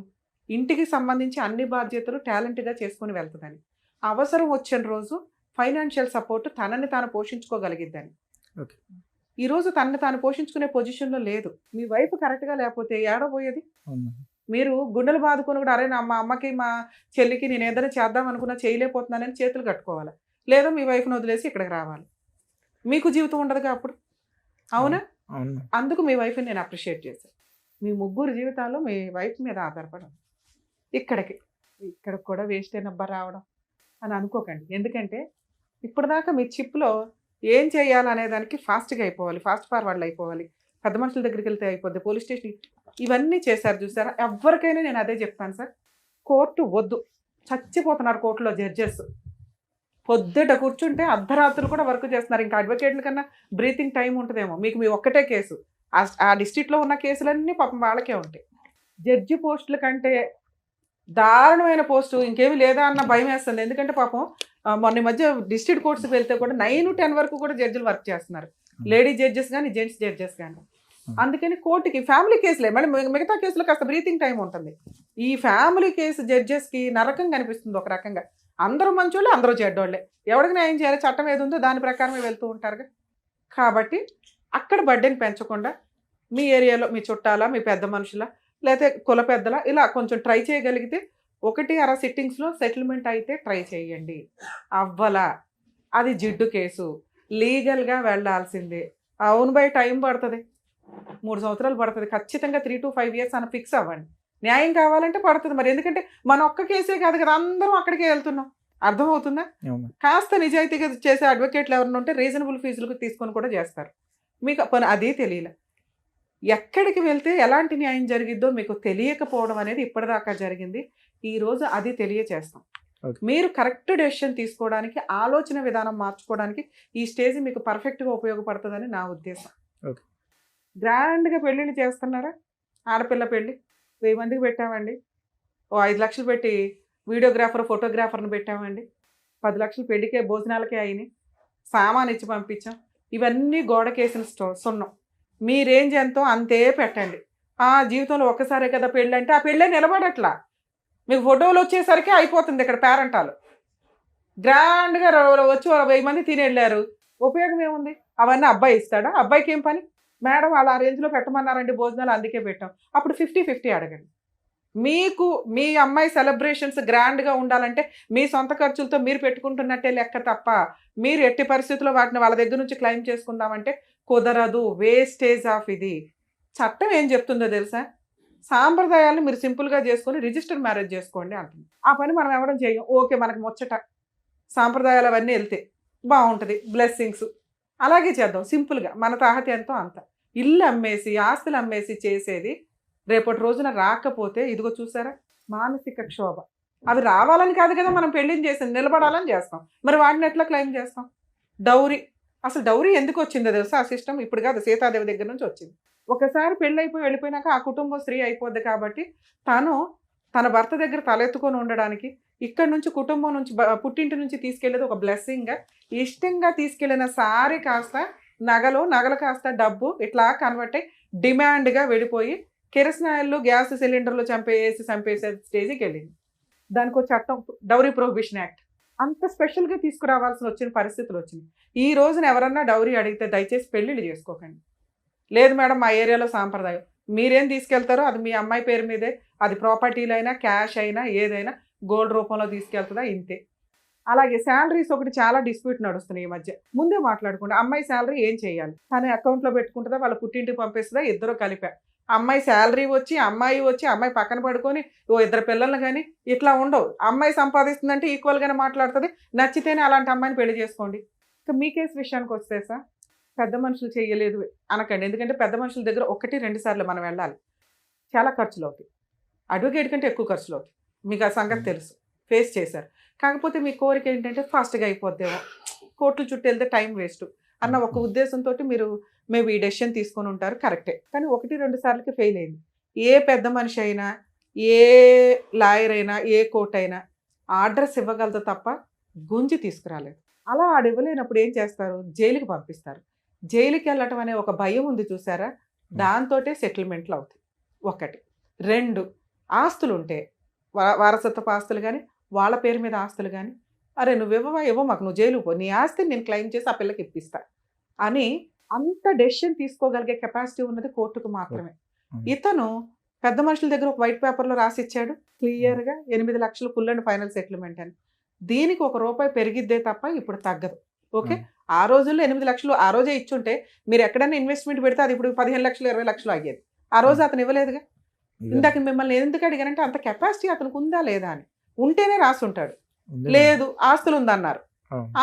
ఇంటికి సంబంధించి అన్ని బాధ్యతలు టాలెంట్గా చేసుకుని వెళ్తుందని. అవసరం వచ్చిన రోజు ఫైనాన్షియల్ సపోర్ట్, తనని తాను పోషించుకోగలిగిద్దని. ఓకే. ఈరోజు తనని తాను పోషించుకునే పొజిషన్లో లేదు. మీ వైఫ్ కరెక్ట్గా లేకపోతే ఏడబోయేది? మీరు గుండెలు బాదుకొని కూడా అరే మా అమ్మకి మా చెల్లికి నేను ఏదైనా చేద్దాం అనుకున్నా చేయలేకపోతున్నానని చేతులు కట్టుకోవాలి, లేదా మీ వైఫ్ని వదిలేసి ఇక్కడికి రావాలి. మీకు జీవితం ఉండదుగా అప్పుడు, అవునా? అందుకు మీ వైఫ్ని నేను అప్రిషియేట్ చేశాను. మీ ముగ్గురు జీవితాల్లో మీ వైఫ్ మీద ఆధారపడం. ఇక్కడికి కూడా వేస్ట్ అయినబ్బా రావడం అని అనుకోకండి. ఎందుకంటే ఇప్పటిదాకా మీ చిప్లో ఏం చేయాలనే దానికి ఫాస్ట్గా అయిపోవాలి, ఫాస్ట్ ఫార్వర్డ్లు అయిపోవాలి, పెద్ద మనుషుల దగ్గరికి వెళ్తే అయిపోద్ది, పోలీస్ స్టేషన్, ఇవన్నీ చేశారు చూసారా. ఎవరికైనా నేను అదే చెప్తాను సార్, కోర్టు వద్దు. చచ్చిపోతున్నారు కోర్టులో జడ్జెస్. పొద్దుట కూర్చుంటే అర్ధరాత్రులు కూడా వర్క్ చేస్తున్నారు. ఇంకా అడ్వకేట్ల కన్నా బ్రీతింగ్ టైం ఉంటుందేమో. మీ ఒక్కటే కేసు, ఆ డిస్ట్రిక్ట్లో ఉన్న కేసులన్నీ పాపం వాళ్ళకే ఉంటాయి. జడ్జి పోస్టుల కంటే దారుణమైన పోస్టు ఇంకేమీ లేదా అన్న భయం వేస్తుంది. ఎందుకంటే పాపం మొన్న మధ్య డిస్ట్రిక్ట్ కోర్ట్స్కి వెళ్తే కూడా 9-10 వరకు కూడా జడ్జిలు వర్క్ చేస్తున్నారు, లేడీ జడ్జెస్ కానీ జెంట్స్ జడ్జెస్ కానీ. అందుకని కోర్టుకి ఫ్యామిలీ కేసులే, మళ్ళీ మిగతా కేసులో కాస్త బ్రీతింగ్ టైం ఉంటుంది. ఈ ఫ్యామిలీ కేసు జడ్జెస్కి నరకం కనిపిస్తుంది ఒక రకంగా. అందరూ మంచోళ్ళే, అందరూ చెడ్డోళ్ళే, ఎవరికి న్యాయం చేయాలి, చట్టం ఏది ఉందో దాని ప్రకారమే వెళ్తూ ఉంటారుగా. కాబట్టి అక్కడ బర్డెన్ పెంచకుండా మీ ఏరియాలో మీ చుట్టాల, మీ పెద్ద మనుషుల, లేకపోతే కుల పెద్దల, ఇలా కొంచెం ట్రై చేయగలిగితే 1-6 సిట్టింగ్స్లో సెటిల్మెంట్ అయితే ట్రై చేయండి. అవ్వలా అది జిడ్డు కేసు, లీగల్గా వెళ్ళాల్సిందే. అవును బై టైం పడుతుంది, 3 సంవత్సరాలు పడుతుంది ఖచ్చితంగా. 3 to 5 years అని ఫిక్స్ అవ్వండి. న్యాయం కావాలంటే పడుతుంది మరి. ఎందుకంటే మన ఒక్క కేసే కాదు కదా, అందరం అక్కడికే వెళ్తున్నాం. అర్థమవుతుందా? కాస్త నిజాయితీగా చేసే అడ్వకేట్లు ఎవరైనా ఉంటే రీజనబుల్ ఫీజులకు తీసుకొని కూడా చేస్తారు. మీకు పని అదే తెలియలే. ఎక్కడికి వెళ్తే ఎలాంటి న్యాయం జరిగిద్దో మీకు తెలియకపోవడం అనేది ఇప్పటిదాకా జరిగింది. ఈరోజు అది తెలియచేస్తాం. మీరు కరెక్ట్ డెసిషన్ తీసుకోవడానికి, ఆలోచన విధానం మార్చుకోవడానికి ఈ స్టేజ్ మీకు పర్ఫెక్ట్గా ఉపయోగపడుతుందని నా ఉద్దేశం. గ్రాండ్గా పెళ్ళిళ్ళు చేస్తున్నారా? ఆడపిల్ల పెళ్ళి 1000 మందికి పెట్టామండి, 5 లక్షలు పెట్టి వీడియోగ్రాఫర్ ఫోటోగ్రాఫర్ని పెట్టామండి, 10 లక్షలు పెళ్ళికే భోజనాలకే అయినాయి, సామాన్ ఇచ్చి పంపించాం. ఇవన్నీ గోడకేసిన సున్నం. మీ రేంజ్ ఎంతో అంతే పెట్టండి. జీవితంలో ఒక్కసారే కదా పెళ్ళి అంటే ఆ పెళ్ళే నిలబడట్లా. మీకు ఫోటోలు వచ్చేసరికి అయిపోతుంది ఇక్కడ పేరెంటాలు. గ్రాండ్గా వచ్చి 1000 మంది తినేళ్ళారు, ఉపయోగం ఏముంది? అవన్నీ అబ్బాయి ఇస్తాడా? అబ్బాయికి ఏం పని? మేడం వాళ్ళు ఆ రేంజ్లో పెట్టమన్నారండి భోజనాలు, అందుకే పెట్టాం. అప్పుడు 50-50 అడగండి. మీకు మీ అమ్మాయి సెలబ్రేషన్స్ గ్రాండ్గా ఉండాలంటే మీ సొంత ఖర్చులతో మీరు పెట్టుకుంటున్నట్టే లెక్క తప్ప మీరు ఎట్టి పరిస్థితుల్లో వాటిని వాళ్ళ దగ్గర నుంచి క్లెయిమ్ చేసుకుందామంటే కుదరదు. వేస్టేజ్ ఆఫ్ ఇది. చట్టం ఏం చెప్తుందో తెలుసా? సాంప్రదాయాలను మీరు సింపుల్గా చేసుకొని రిజిస్టర్ మ్యారేజ్ చేసుకోండి అంటుంది. ఆ పని మనం ఎవడం చేయం. ఓకే, మనకు ముచ్చట సాంప్రదాయాలు అవన్నీ వెళ్తే బాగుంటుంది, బ్లెస్సింగ్స్ అలాగే చేద్దాం సింపుల్గా, మన తాహత ఎంతో అంత. ఇల్లు అమ్మేసి ఆస్తులు అమ్మేసి చేసేది రేపటి రోజున రాకపోతే ఇదిగో చూసారా మానసిక క్షోభ. అవి రావాలని కాదు కదా మనం పెళ్లిని చేసింది, నిలబడాలని చేస్తాం. మరి వాటిని ఎట్లా క్లెయిమ్ చేస్తాం? డౌరీ, అసలు డౌరీ ఎందుకు వచ్చిందో తెలుసా? ఆ సిస్టమ్ ఇప్పుడు కాదు, సీతాదేవి దగ్గర నుంచి వచ్చింది. ఒకసారి పెళ్ళి అయిపోయి వెళ్ళిపోయినాక ఆ కుటుంబం స్త్రీ అయిపోద్ది కాబట్టి తను తన భర్త దగ్గర తలెత్తుకొని ఉండడానికి ఇక్కడ నుంచి కుటుంబం నుంచి పుట్టింటి నుంచి తీసుకెళ్లేది ఒక బ్లెస్సింగ్గా, ఇష్టంగా తీసుకెళ్లిన సారీ కాస్త నగలు కాస్త డబ్బు ఇట్లా కన్వర్ట్ అయ్యి డిమాండ్గా వెళ్ళిపోయి కిరసనాయిలు గ్యాస్ సిలిండర్లు చంపేసే స్టేజ్కి వెళ్ళింది. దానికి ఒక చట్టం, డౌరీ ప్రొహిబిషన్ యాక్ట్, అంత స్పెషల్గా తీసుకురావాల్సిన వచ్చిన పరిస్థితులు వచ్చినాయి. ఈ రోజున ఎవరన్నా డౌరీ అడిగితే దయచేసి పెళ్ళిళ్ళు చేసుకోకండి. లేదు మేడం మా ఏరియాలో సాంప్రదాయం, మీరేం తీసుకెళ్తారో అది మీ అమ్మాయి పేరు మీదే, అది ప్రాపర్టీలు అయినా క్యాష్ అయినా ఏదైనా గోల్డ్ రూపంలో తీసుకెళ్తుందా ఇంతే. అలాగే శాలరీస్ ఒకటి చాలా డిస్ప్యూట్ నడుస్తున్నాయి ఈ మధ్య. ముందే మాట్లాడుకుంటే అమ్మాయి శాలరీ ఏం చేయాలి, తన అకౌంట్లో పెట్టుకుంటుందా, వాళ్ళ పుట్టింటికి పంపిస్తుందా, ఇద్దరు కలిపా. అమ్మాయి శాలరీ వచ్చి అమ్మాయి పక్కన పడుకొని ఓ ఇద్దరు పిల్లల్ని కానీ ఇట్లా ఉండవు. అమ్మాయి సంపాదిస్తుందంటే ఈక్వల్గానే మాట్లాడుతుంది, నచ్చితేనే అలాంటి అమ్మాయిని పెళ్లి చేసుకోండి. ఇంకా మీ కేసు విషయానికి వస్తే సార్, పెద్ద మనుషులు చేయలేదు అనకండి, ఎందుకంటే పెద్ద మనుషుల దగ్గర 1-2 సార్లు మనం వెళ్ళాలి, చాలా ఖర్చులు అవుతాయి. అడ్వకేట్ కంటే ఎక్కువ ఖర్చులు అవుతాయి, మీకు ఆ సంగతి తెలుసు, ఫేస్ చేశారు. కాకపోతే మీ కోరిక ఏంటంటే ఫాస్ట్గా అయిపోద్దేమో, కోర్టుల చుట్టూ వెళ్తే టైం వేస్ట్ అన్న ఒక ఉద్దేశంతో మీరు మేబీ ఈ డెసిషన్ తీసుకొని ఉంటారు, కరెక్టే. కానీ 1-2 సార్లకి ఫెయిల్ అయింది. ఏ పెద్ద మనిషి అయినా, ఏ లాయర్ అయినా, ఏ కోర్టు అయినా ఆర్డర్స్ ఇవ్వగలదు తప్ప గుంజి తీసుకురాలేదు. అలా ఆడు ఇవ్వలేనప్పుడు ఏం చేస్తారు, జైలుకి పంపిస్తారు. జైలుకి వెళ్ళటం అనే ఒక భయం ఉంది చూసారా, దాంతోటే సెటిల్మెంట్లు అవుతాయి. 1. 2, ఆస్తులు ఉంటే వారసత్వపు ఆస్తులు కానీ వాళ్ళ పేరు మీద ఆస్తులు కానీ, అరే నువ్వు ఇవ్వ మాకు, నువ్వు జైలుకు పో, నీ ఆస్తిని నేను క్లెయిమ్ చేసి ఆ పిల్లకి ఇప్పిస్తా అని అంత డెసిషన్ తీసుకోగలిగే కెపాసిటీ ఉన్నది కోర్టుకు మాత్రమే. ఇతను పెద్ద మనుషుల దగ్గర ఒక వైట్ పేపర్లో రాసి ఇచ్చాడు క్లియర్గా 8 లక్షలు ఫుల్ అండ్ ఫైనల్ సెటిల్మెంట్ అని. దీనికి ₹1 పెరిగిద్దే తప్ప ఇప్పుడు తగ్గదు. ఓకే, ఆ రోజుల్లో 8 లక్షలు ఆ రోజే ఇచ్చుంటే మీరు ఎక్కడైనా ఇన్వెస్ట్మెంట్ పెడితే అది ఇప్పుడు 15 లక్షలు 20 లక్షలు అయ్యేది. ఆ రోజు అతను ఇవ్వలేదుగా. ఇందాక మిమ్మల్ని ఎందుకు అడిగానంటే అంత కెపాసిటీ అతనికి ఉందా లేదా అని. ఉంటేనే రాసి ఉంటాడు, లేదు ఆస్తులు ఉందన్నారు,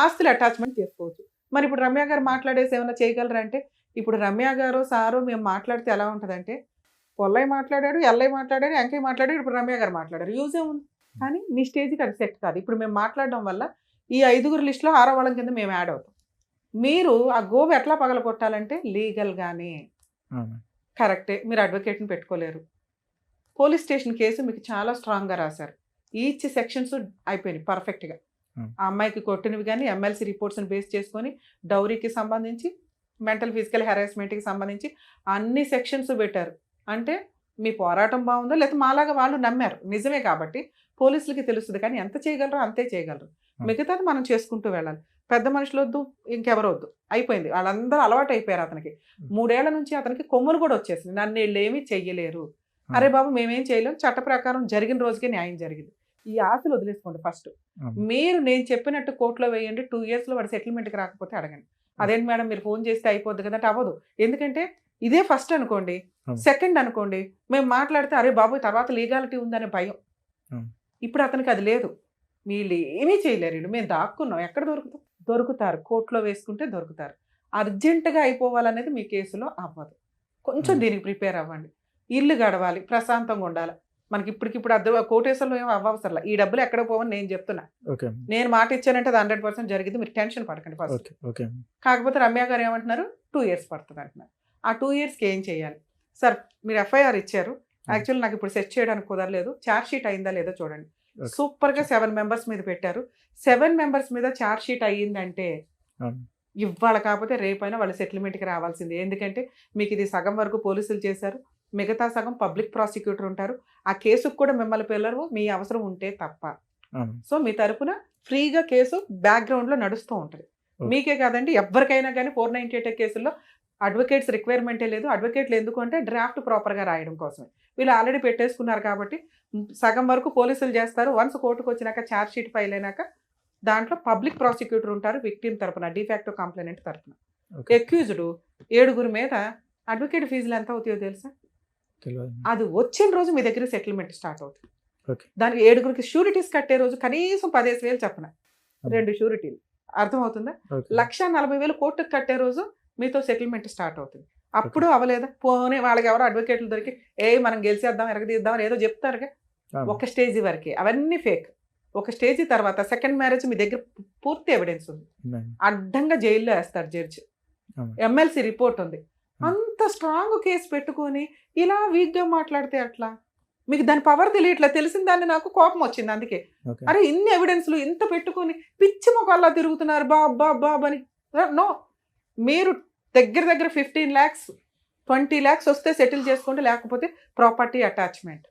ఆస్తులు అటాచ్మెంట్ చేసుకోవచ్చు. మరి ఇప్పుడు రమ్య గారు మాట్లాడేసి ఏమైనా చేయగలరా అంటే, ఇప్పుడు రమ్య గారు సారు మేము మాట్లాడితే ఎలా ఉంటుందంటే, పొల్లయ్య మాట్లాడాడు, ఎల్లయ్య మాట్లాడాడు, వెంకయ్య మాట్లాడాడు, ఇప్పుడు రమ్య గారు మాట్లాడారు, యూజే ఉంది. కానీ మీ స్టేజ్కి అది సెట్ కాదు. ఇప్పుడు మేము మాట్లాడడం వల్ల ఈ 5 లిస్టులో 6వ వాళ్ళ కింద మేము యాడ్ అవుతాం. మీరు ఆ గోబు ఎట్లా పగలగొట్టాలంటే లీగల్గానే కరెక్టే, మీరు అడ్వకేట్ని పెట్టుకోలేరు. పోలీస్ స్టేషన్ కేసు మీకు చాలా స్ట్రాంగ్గా రాశారు, ఈచ్ సెక్షన్స్ అయిపోయినాయి పర్ఫెక్ట్గా. ఆ అమ్మాయికి కొట్టినవి కానీ ఎమ్మెల్సీ రిపోర్ట్స్ని బేస్ చేసుకొని డౌరీకి సంబంధించి, మెంటల్ ఫిజికల్ హెరాస్మెంట్కి సంబంధించి అన్ని సెక్షన్స్ పెట్టారు. అంటే మీ పోరాటం బాగుందో లేకపోతే మాలాగా వాళ్ళు నమ్మారు, నిజమే కాబట్టి పోలీసులకి తెలుస్తుంది. కానీ ఎంత చేయగలరో అంతే చేయగలరు, మిగతాది మనం చేసుకుంటూ వెళ్ళాలి. పెద్ద మనుషులు వద్దు, ఇంకెవరు వద్దు, అయిపోయింది. వాళ్ళందరూ అలవాటు అయిపోయారు అతనికి. 3 ఏళ్ల నుంచి అతనికి కొమ్ములు కూడా వచ్చేసింది, నన్ను వీళ్ళు ఏమీ చెయ్యలేరు, అరే బాబు మేమేం చేయలేము, చట్ట ప్రకారం జరిగిన రోజుకే న్యాయం జరిగింది. ఈ ఆశలు వదిలేసుకోండి. ఫస్ట్ మీరు నేను చెప్పినట్టు కోర్టులో వేయండి, 2 ఇయర్స్లో వాడు సెటిల్మెంట్కి రాకపోతే అడగండి. అదేంటి మేడం మీరు ఫోన్ చేస్తే అయిపోద్ది కదా, అవ్వదు. ఎందుకంటే ఇదే ఫస్ట్ అనుకోండి, సెకండ్ అనుకోండి, మేము మాట్లాడితే అరే బాబు తర్వాత లీగాలిటీ ఉందనే భయం. ఇప్పుడు అతనికి అది లేదు, వీళ్ళు ఏమీ చేయలేరు, మేము దాక్కున్నాం, ఎక్కడ దొరుకుతారు, కోర్టులో వేసుకుంటే దొరుకుతారు. అర్జెంటుగా అయిపోవాలనేది మీ కేసులో అవ్వదు. కొంచెం దీనికి ప్రిపేర్ అవ్వండి. ఇల్లు గడవాలి, ప్రశాంతంగా ఉండాలి. మనకి ఇప్పటికిప్పుడు కోటేశ్వరంలో ఏమో అవ్వవసరం, ఈ డబ్బులు ఎక్కడ పోవని నేను చెప్తున్నా. నేను మాట ఇచ్చానంటే అది 100% జరిగింది, మీరు టెన్షన్ పడకండి ఫస్ట్. కాకపోతే రమ్య గారు ఏమంటున్నారు, 2 ఇయర్స్ పడుతుంది అంటున్నారు. ఆ 2 ఇయర్స్కి ఏం చేయాలి సార్? మీరు FIR ఇచ్చారు, యాక్చువల్లీ నాకు ఇప్పుడు సెట్ చేయడానికి కుదరలేదు, ఛార్జ్ షీట్ అయిందా లేదో చూడండి. సూపర్గా 7 మెంబర్స్ మీద పెట్టారు. 7 మెంబర్స్ మీద ఛార్జ్ షీట్ అయ్యిందంటే ఇవాళ కాకపోతే రేపైనా వాళ్ళు సెటిల్మెంట్కి రావాల్సిందే. ఎందుకంటే మీకు ఇది సగం వరకు పోలీసులు చేశారు, మిగతా సగం పబ్లిక్ ప్రాసిక్యూటర్ ఉంటారు. ఆ కేసుకు కూడా మిమ్మల్ని పిల్లలు మీ అవసరం ఉంటే తప్ప. సో మీ తరపున ఫ్రీగా కేసు బ్యాక్గ్రౌండ్లో నడుస్తూ ఉంటుంది. మీకే కాదండి, ఎవరికైనా కానీ 498 కేసుల్లో అడ్వకేట్స్ రిక్వైర్మెంటే లేదు. అడ్వకేట్లు ఎందుకు అంటే డ్రాఫ్ట్ ప్రాపర్గా రాయడం కోసమే. వీళ్ళు ఆల్రెడీ పెట్టేసుకున్నారు కాబట్టి సగం వరకు పోలీసులు చేస్తారు. వన్స్ కోర్టుకు వచ్చినాక ఛార్జ్ షీట్ ఫైల్ అయినాక దాంట్లో పబ్లిక్ ప్రాసిక్యూటర్ ఉంటారు, విక్టిమ్ తరపున, డిఫాక్టో కంప్లైనెంట్ తరపున. అక్యూజ్డ్ 7 మీద అడ్వకేట్ ఫీజులు ఎంత అవుతాయో తెలుసా? అది వచ్చిన రోజు మీ దగ్గర సెటిల్మెంట్ స్టార్ట్ అవుతుంది. దానికి 7 షూరిటీస్ కట్టే రోజు కనీసం 15,000 చెప్పన, 2 షూరిటీలు, అర్థమవుతుందా? 1,40,000 కోర్టుకు కట్టే రోజు మీతో సెటిల్మెంట్ స్టార్ట్ అవుతుంది. అప్పుడు అవ్వలేదా? పోనీ వాళ్ళకి ఎవరో అడ్వకేట్లు దొరికి మనం గెలిచేద్దాం, ఎరగదీద్దాం ఏదో చెప్తారుగా, ఒక స్టేజ్ వరకే. అవన్నీ ఫేక్. ఒక స్టేజ్ తర్వాత సెకండ్ మ్యారేజ్ మీ దగ్గర పూర్తి ఎవిడెన్స్ ఉంది, మేడం. అడ్డంగా జైల్లో వేస్తాడు జడ్జి, అవును. ఎమ్మెల్సీ రిపోర్ట్ ఉంది. అంత స్ట్రాంగ్ కేసు పెట్టుకొని ఇలా వీక్గా మాట్లాడితే అట్లా? మీకు దాని పవర్ తెలియట్లా, తెలిసిన దాన్ని నాకు కోపం వచ్చింది అందుకే. ఓకే. అరే ఇన్ని ఎవిడెన్స్లు ఇంత పెట్టుకొని పిచ్చి మొక్కల్లా తిరుగుతున్నారు బాబ్ అని. నో, మీరు దగ్గర 15 lakhs 20 lakhs వస్తే సెటిల్ చేసుకోండి, లేకపోతే ప్రాపర్టీ అటాచ్మెంట్.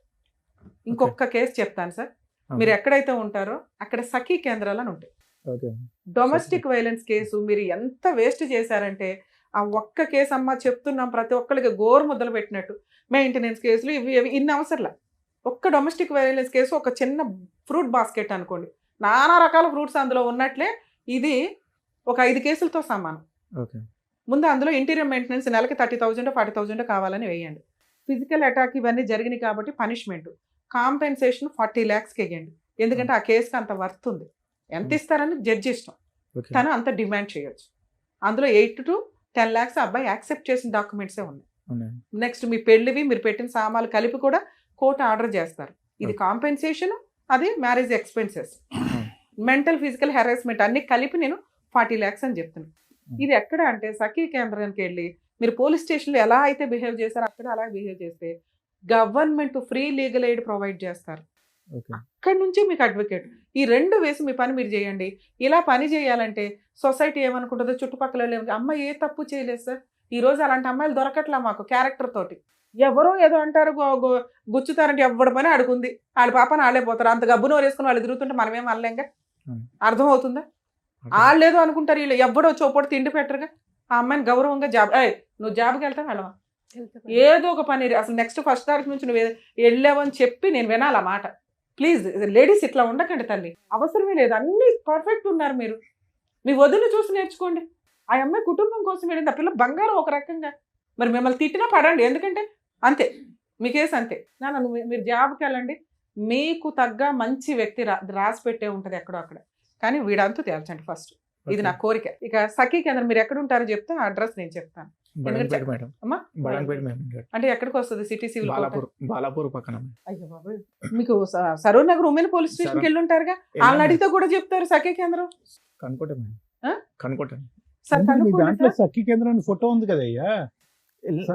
ఇంకొక కేసు చెప్తాను సార్, మీరు ఎక్కడైతే ఉంటారో అక్కడ సఖీ కేంద్రాలు అని ఉంటాయి. ఓకే. డొమెస్టిక్ వైలెన్స్ కేసు మీరు ఎంత వేస్ట్ చేశారంటే, ఆ ఒక్క కేసు అమ్మ చెప్తున్నాం ప్రతి ఒక్కరికి గోరు ముద్దలు పెట్టినట్టు, మెయింటెనెన్స్ కేసులు ఇవి ఇన్ని అవసరంలా. ఒక్క డొమెస్టిక్ వైలెన్స్ కేసు ఒక చిన్న ఫ్రూట్ బాస్కెట్ అనుకోండి, నానా రకాల ఫ్రూట్స్ అందులో ఉన్నట్లే ఇది ఒక 5 కేసులతో సమానం. ఓకే. ముందు అందులో ఇంటీరియర్ మెయింటెనెన్స్ నెలకి 30,000 40,000 కావాలని వేయండి. ఫిజికల్ అటాక్ ఇవన్నీ జరిగినాయి కాబట్టి పనిష్మెంట్ కాంపెన్సేషన్ 40 lakhsకి వేయండి. ఎందుకంటే ఆ కేసుకి అంత వర్త్ ఉంది. ఎంత ఇస్తారని జడ్జి ఇష్టం, ఓకే. తను అంత డిమాండ్ చేయొచ్చు. అందులో 8 to 10 lakhs అబ్బాయి యాక్సెప్ట్ చేసిన డాక్యుమెంట్సే ఉన్నాయి. ఉన్నాయి. నెక్స్ట్ మీ పెళ్లివి మీరు పెట్టిన సామాన్లు కలిపి కూడా కోర్టు ఆర్డర్ చేస్తారు. ఇది కాంపెన్సేషన్, అది marriage expenses, mental physical harassment అన్ని కలిపి నేను 40 lakhs అని చెప్తున్నాను. ఇది ఎక్కడ అంటే సఖీ కేంద్రానికి వెళ్ళి మీరు పోలీస్ స్టేషన్లో ఎలా అయితే బిహేవ్ చేస్తారో అక్కడ అలా బిహేవ్ చేస్తే government free legal aid provide చేస్తారు. ఓకే. అక్కడి నుంచి మీకు అడ్వకేట్. ఈ 2 వేసి మీ పని మీరు చేయండి. ఇలా పని చేయాలంటే సొసైటీ ఏమనుకుంటుందో, చుట్టుపక్కల అమ్మాయి ఏ తప్పు చేయలేదు సార్, ఈ రోజు అలాంటి అమ్మాయిలు దొరకట్లా మాకు క్యారెక్టర్ తోటి. ఎవరో ఏదో అంటారు గుచ్చుతారంటే ఎవడి పని అడుగుంది, వాళ్ళ పాపని వాళ్ళే పోతారు. అంత గబ్బును వేసుకుని వాళ్ళు తిరుగుతుంటే మనమేం అనలేంగా. అర్థం అవుతుందా? వాళ్ళు ఏదో అనుకుంటారు, వీళ్ళు ఎవడో చోపడి తిండి పెట్టరుగా. ఆ అమ్మాయిని గౌరవంగా జాబ్, నువ్వు జాబ్కి వెళ్తావు వెళ్ళవా, ఏదో ఒక పని. అసలు నెక్స్ట్ 1st తారీఖు నుంచి నువ్వు వెళ్ళావని చెప్పి నేను వినాలా మాట. ప్లీజ్ లేడీస్ ఇట్లా ఉండకండి తల్లి, అవసరమే లేదు. అన్ని పర్ఫెక్ట్ ఉన్నారు మీరు, మీ వదిలి చూసి నేర్చుకోండి. ఆ అమ్మాయి కుటుంబం కోసం వెళ్ళింది, ఆ పిల్ల బంగారం ఒక రకంగా. మరి మిమ్మల్ని తిట్టినా పడండి, ఎందుకంటే అంతే మీ కేసు అంతే. నాన్న మీరు జాబ్కి వెళ్ళండి, మీకు తగ్గ మంచి వ్యక్తి రాసి పెట్టే ఉంటుంది ఎక్కడో అక్కడ. కానీ వీడంతా తేల్చండి ఫస్ట్, ఇది నా కోరిక. ఇక సఖీ కేంద్రం మీరు ఎక్కడ ఉంటారో చెప్తే ఆ అడ్రస్ నేను చెప్తాను. బడంపేట మేడం. అమ్మా బడంపేట మేడం. అంటే ఎక్కడికి వస్తుంది? సిటీ సివిల్ బాలాపూర్ పక్కన. అయ్యో బాబు, మీకు సరూర్ నగర్ ఉమెన్ పోలీస్ స్టేషన్కి వెళ్ళి ఉంటారుగా, వాళ్ళని అడిగితే కూడా చెప్తారు సఖీ కేంద్రం. కనుకోట మేడం, కనుకోట. సార్ మీ దాంట్లో సఖీ కేంద్రం ఫోటో ఉంది కదయ్యా,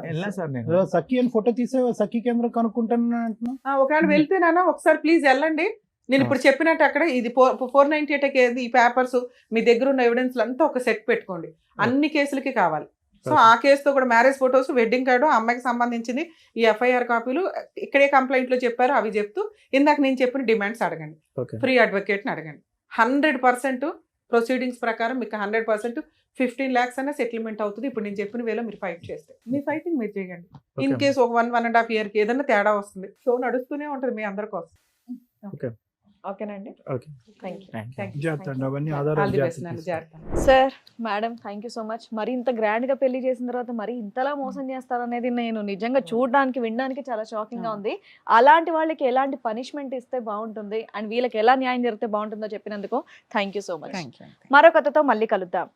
వెళ్ళా సార్ నేను. సఖీ అని ఫోటో తీసే సఖీ కేంద్రం కనుక్కుంటాను అంటున్నా. ఒకవేళ వెళ్తేనా ఒకసారి ప్లీజ్ వెళ్ళండి. నేను ఇప్పుడు చెప్పినట్టు అక్కడ ఇది 498 ఈ పేపర్స్ మీ దగ్గర ఉన్న ఎవిడెన్స్ అంతా ఒక సెట్ పెట్టుకోండి, అన్ని కేసులకి కావాలి. సో ఆ కేసుతో కూడా మ్యారేజ్ ఫొటోస్, వెడ్డింగ్ కార్డు, అమ్మాయికి సంబంధించింది ఈ FIR కాపీలు, ఇక్కడే కంప్లైంట్లో చెప్పారు అవి చెప్తూ ఇందాక నేను చెప్పిన డిమాండ్స్ అడగండి, ఫ్రీ అడ్వకేట్ని అడగండి. 100% ప్రొసీడింగ్స్ ప్రకారం మీకు 100% 15 lakhs అన్న సెటిల్మెంట్ అవుతుంది. ఇప్పుడు నేను చెప్పిన వేలో మీరు ఫైట్ చేస్తే మీ ఫైటింగ్ మీరు చేయండి. ఇన్ కేసు ఒక 1.5 yearకి ఏదైనా తేడా వస్తుంది, షో నడుస్తూనే ఉంటుంది మీ అందరి కోసం. ఓకేనండి, okay. Sir madam thank you so much. మరి ఇంత గ్రాండ్ గా పెళ్లి చేసిన తర్వాత మరి ఇంతలా మోసం చేస్తారనేది నేను నిజంగా చూడడానికి వినడానికి చాలా షాకింగ్ గా ఉంది. అలాంటి వాళ్ళకి ఎలాంటి పనిష్మెంట్ ఇస్తే బాగుంటుంది అండ్ వీళ్ళకి ఎలా న్యాయం జరిగితే బాగుంటుందో చెప్పినందుకు థ్యాంక్ యూ సో మచ్. మరో కథతో మళ్ళీ కలుద్దాం.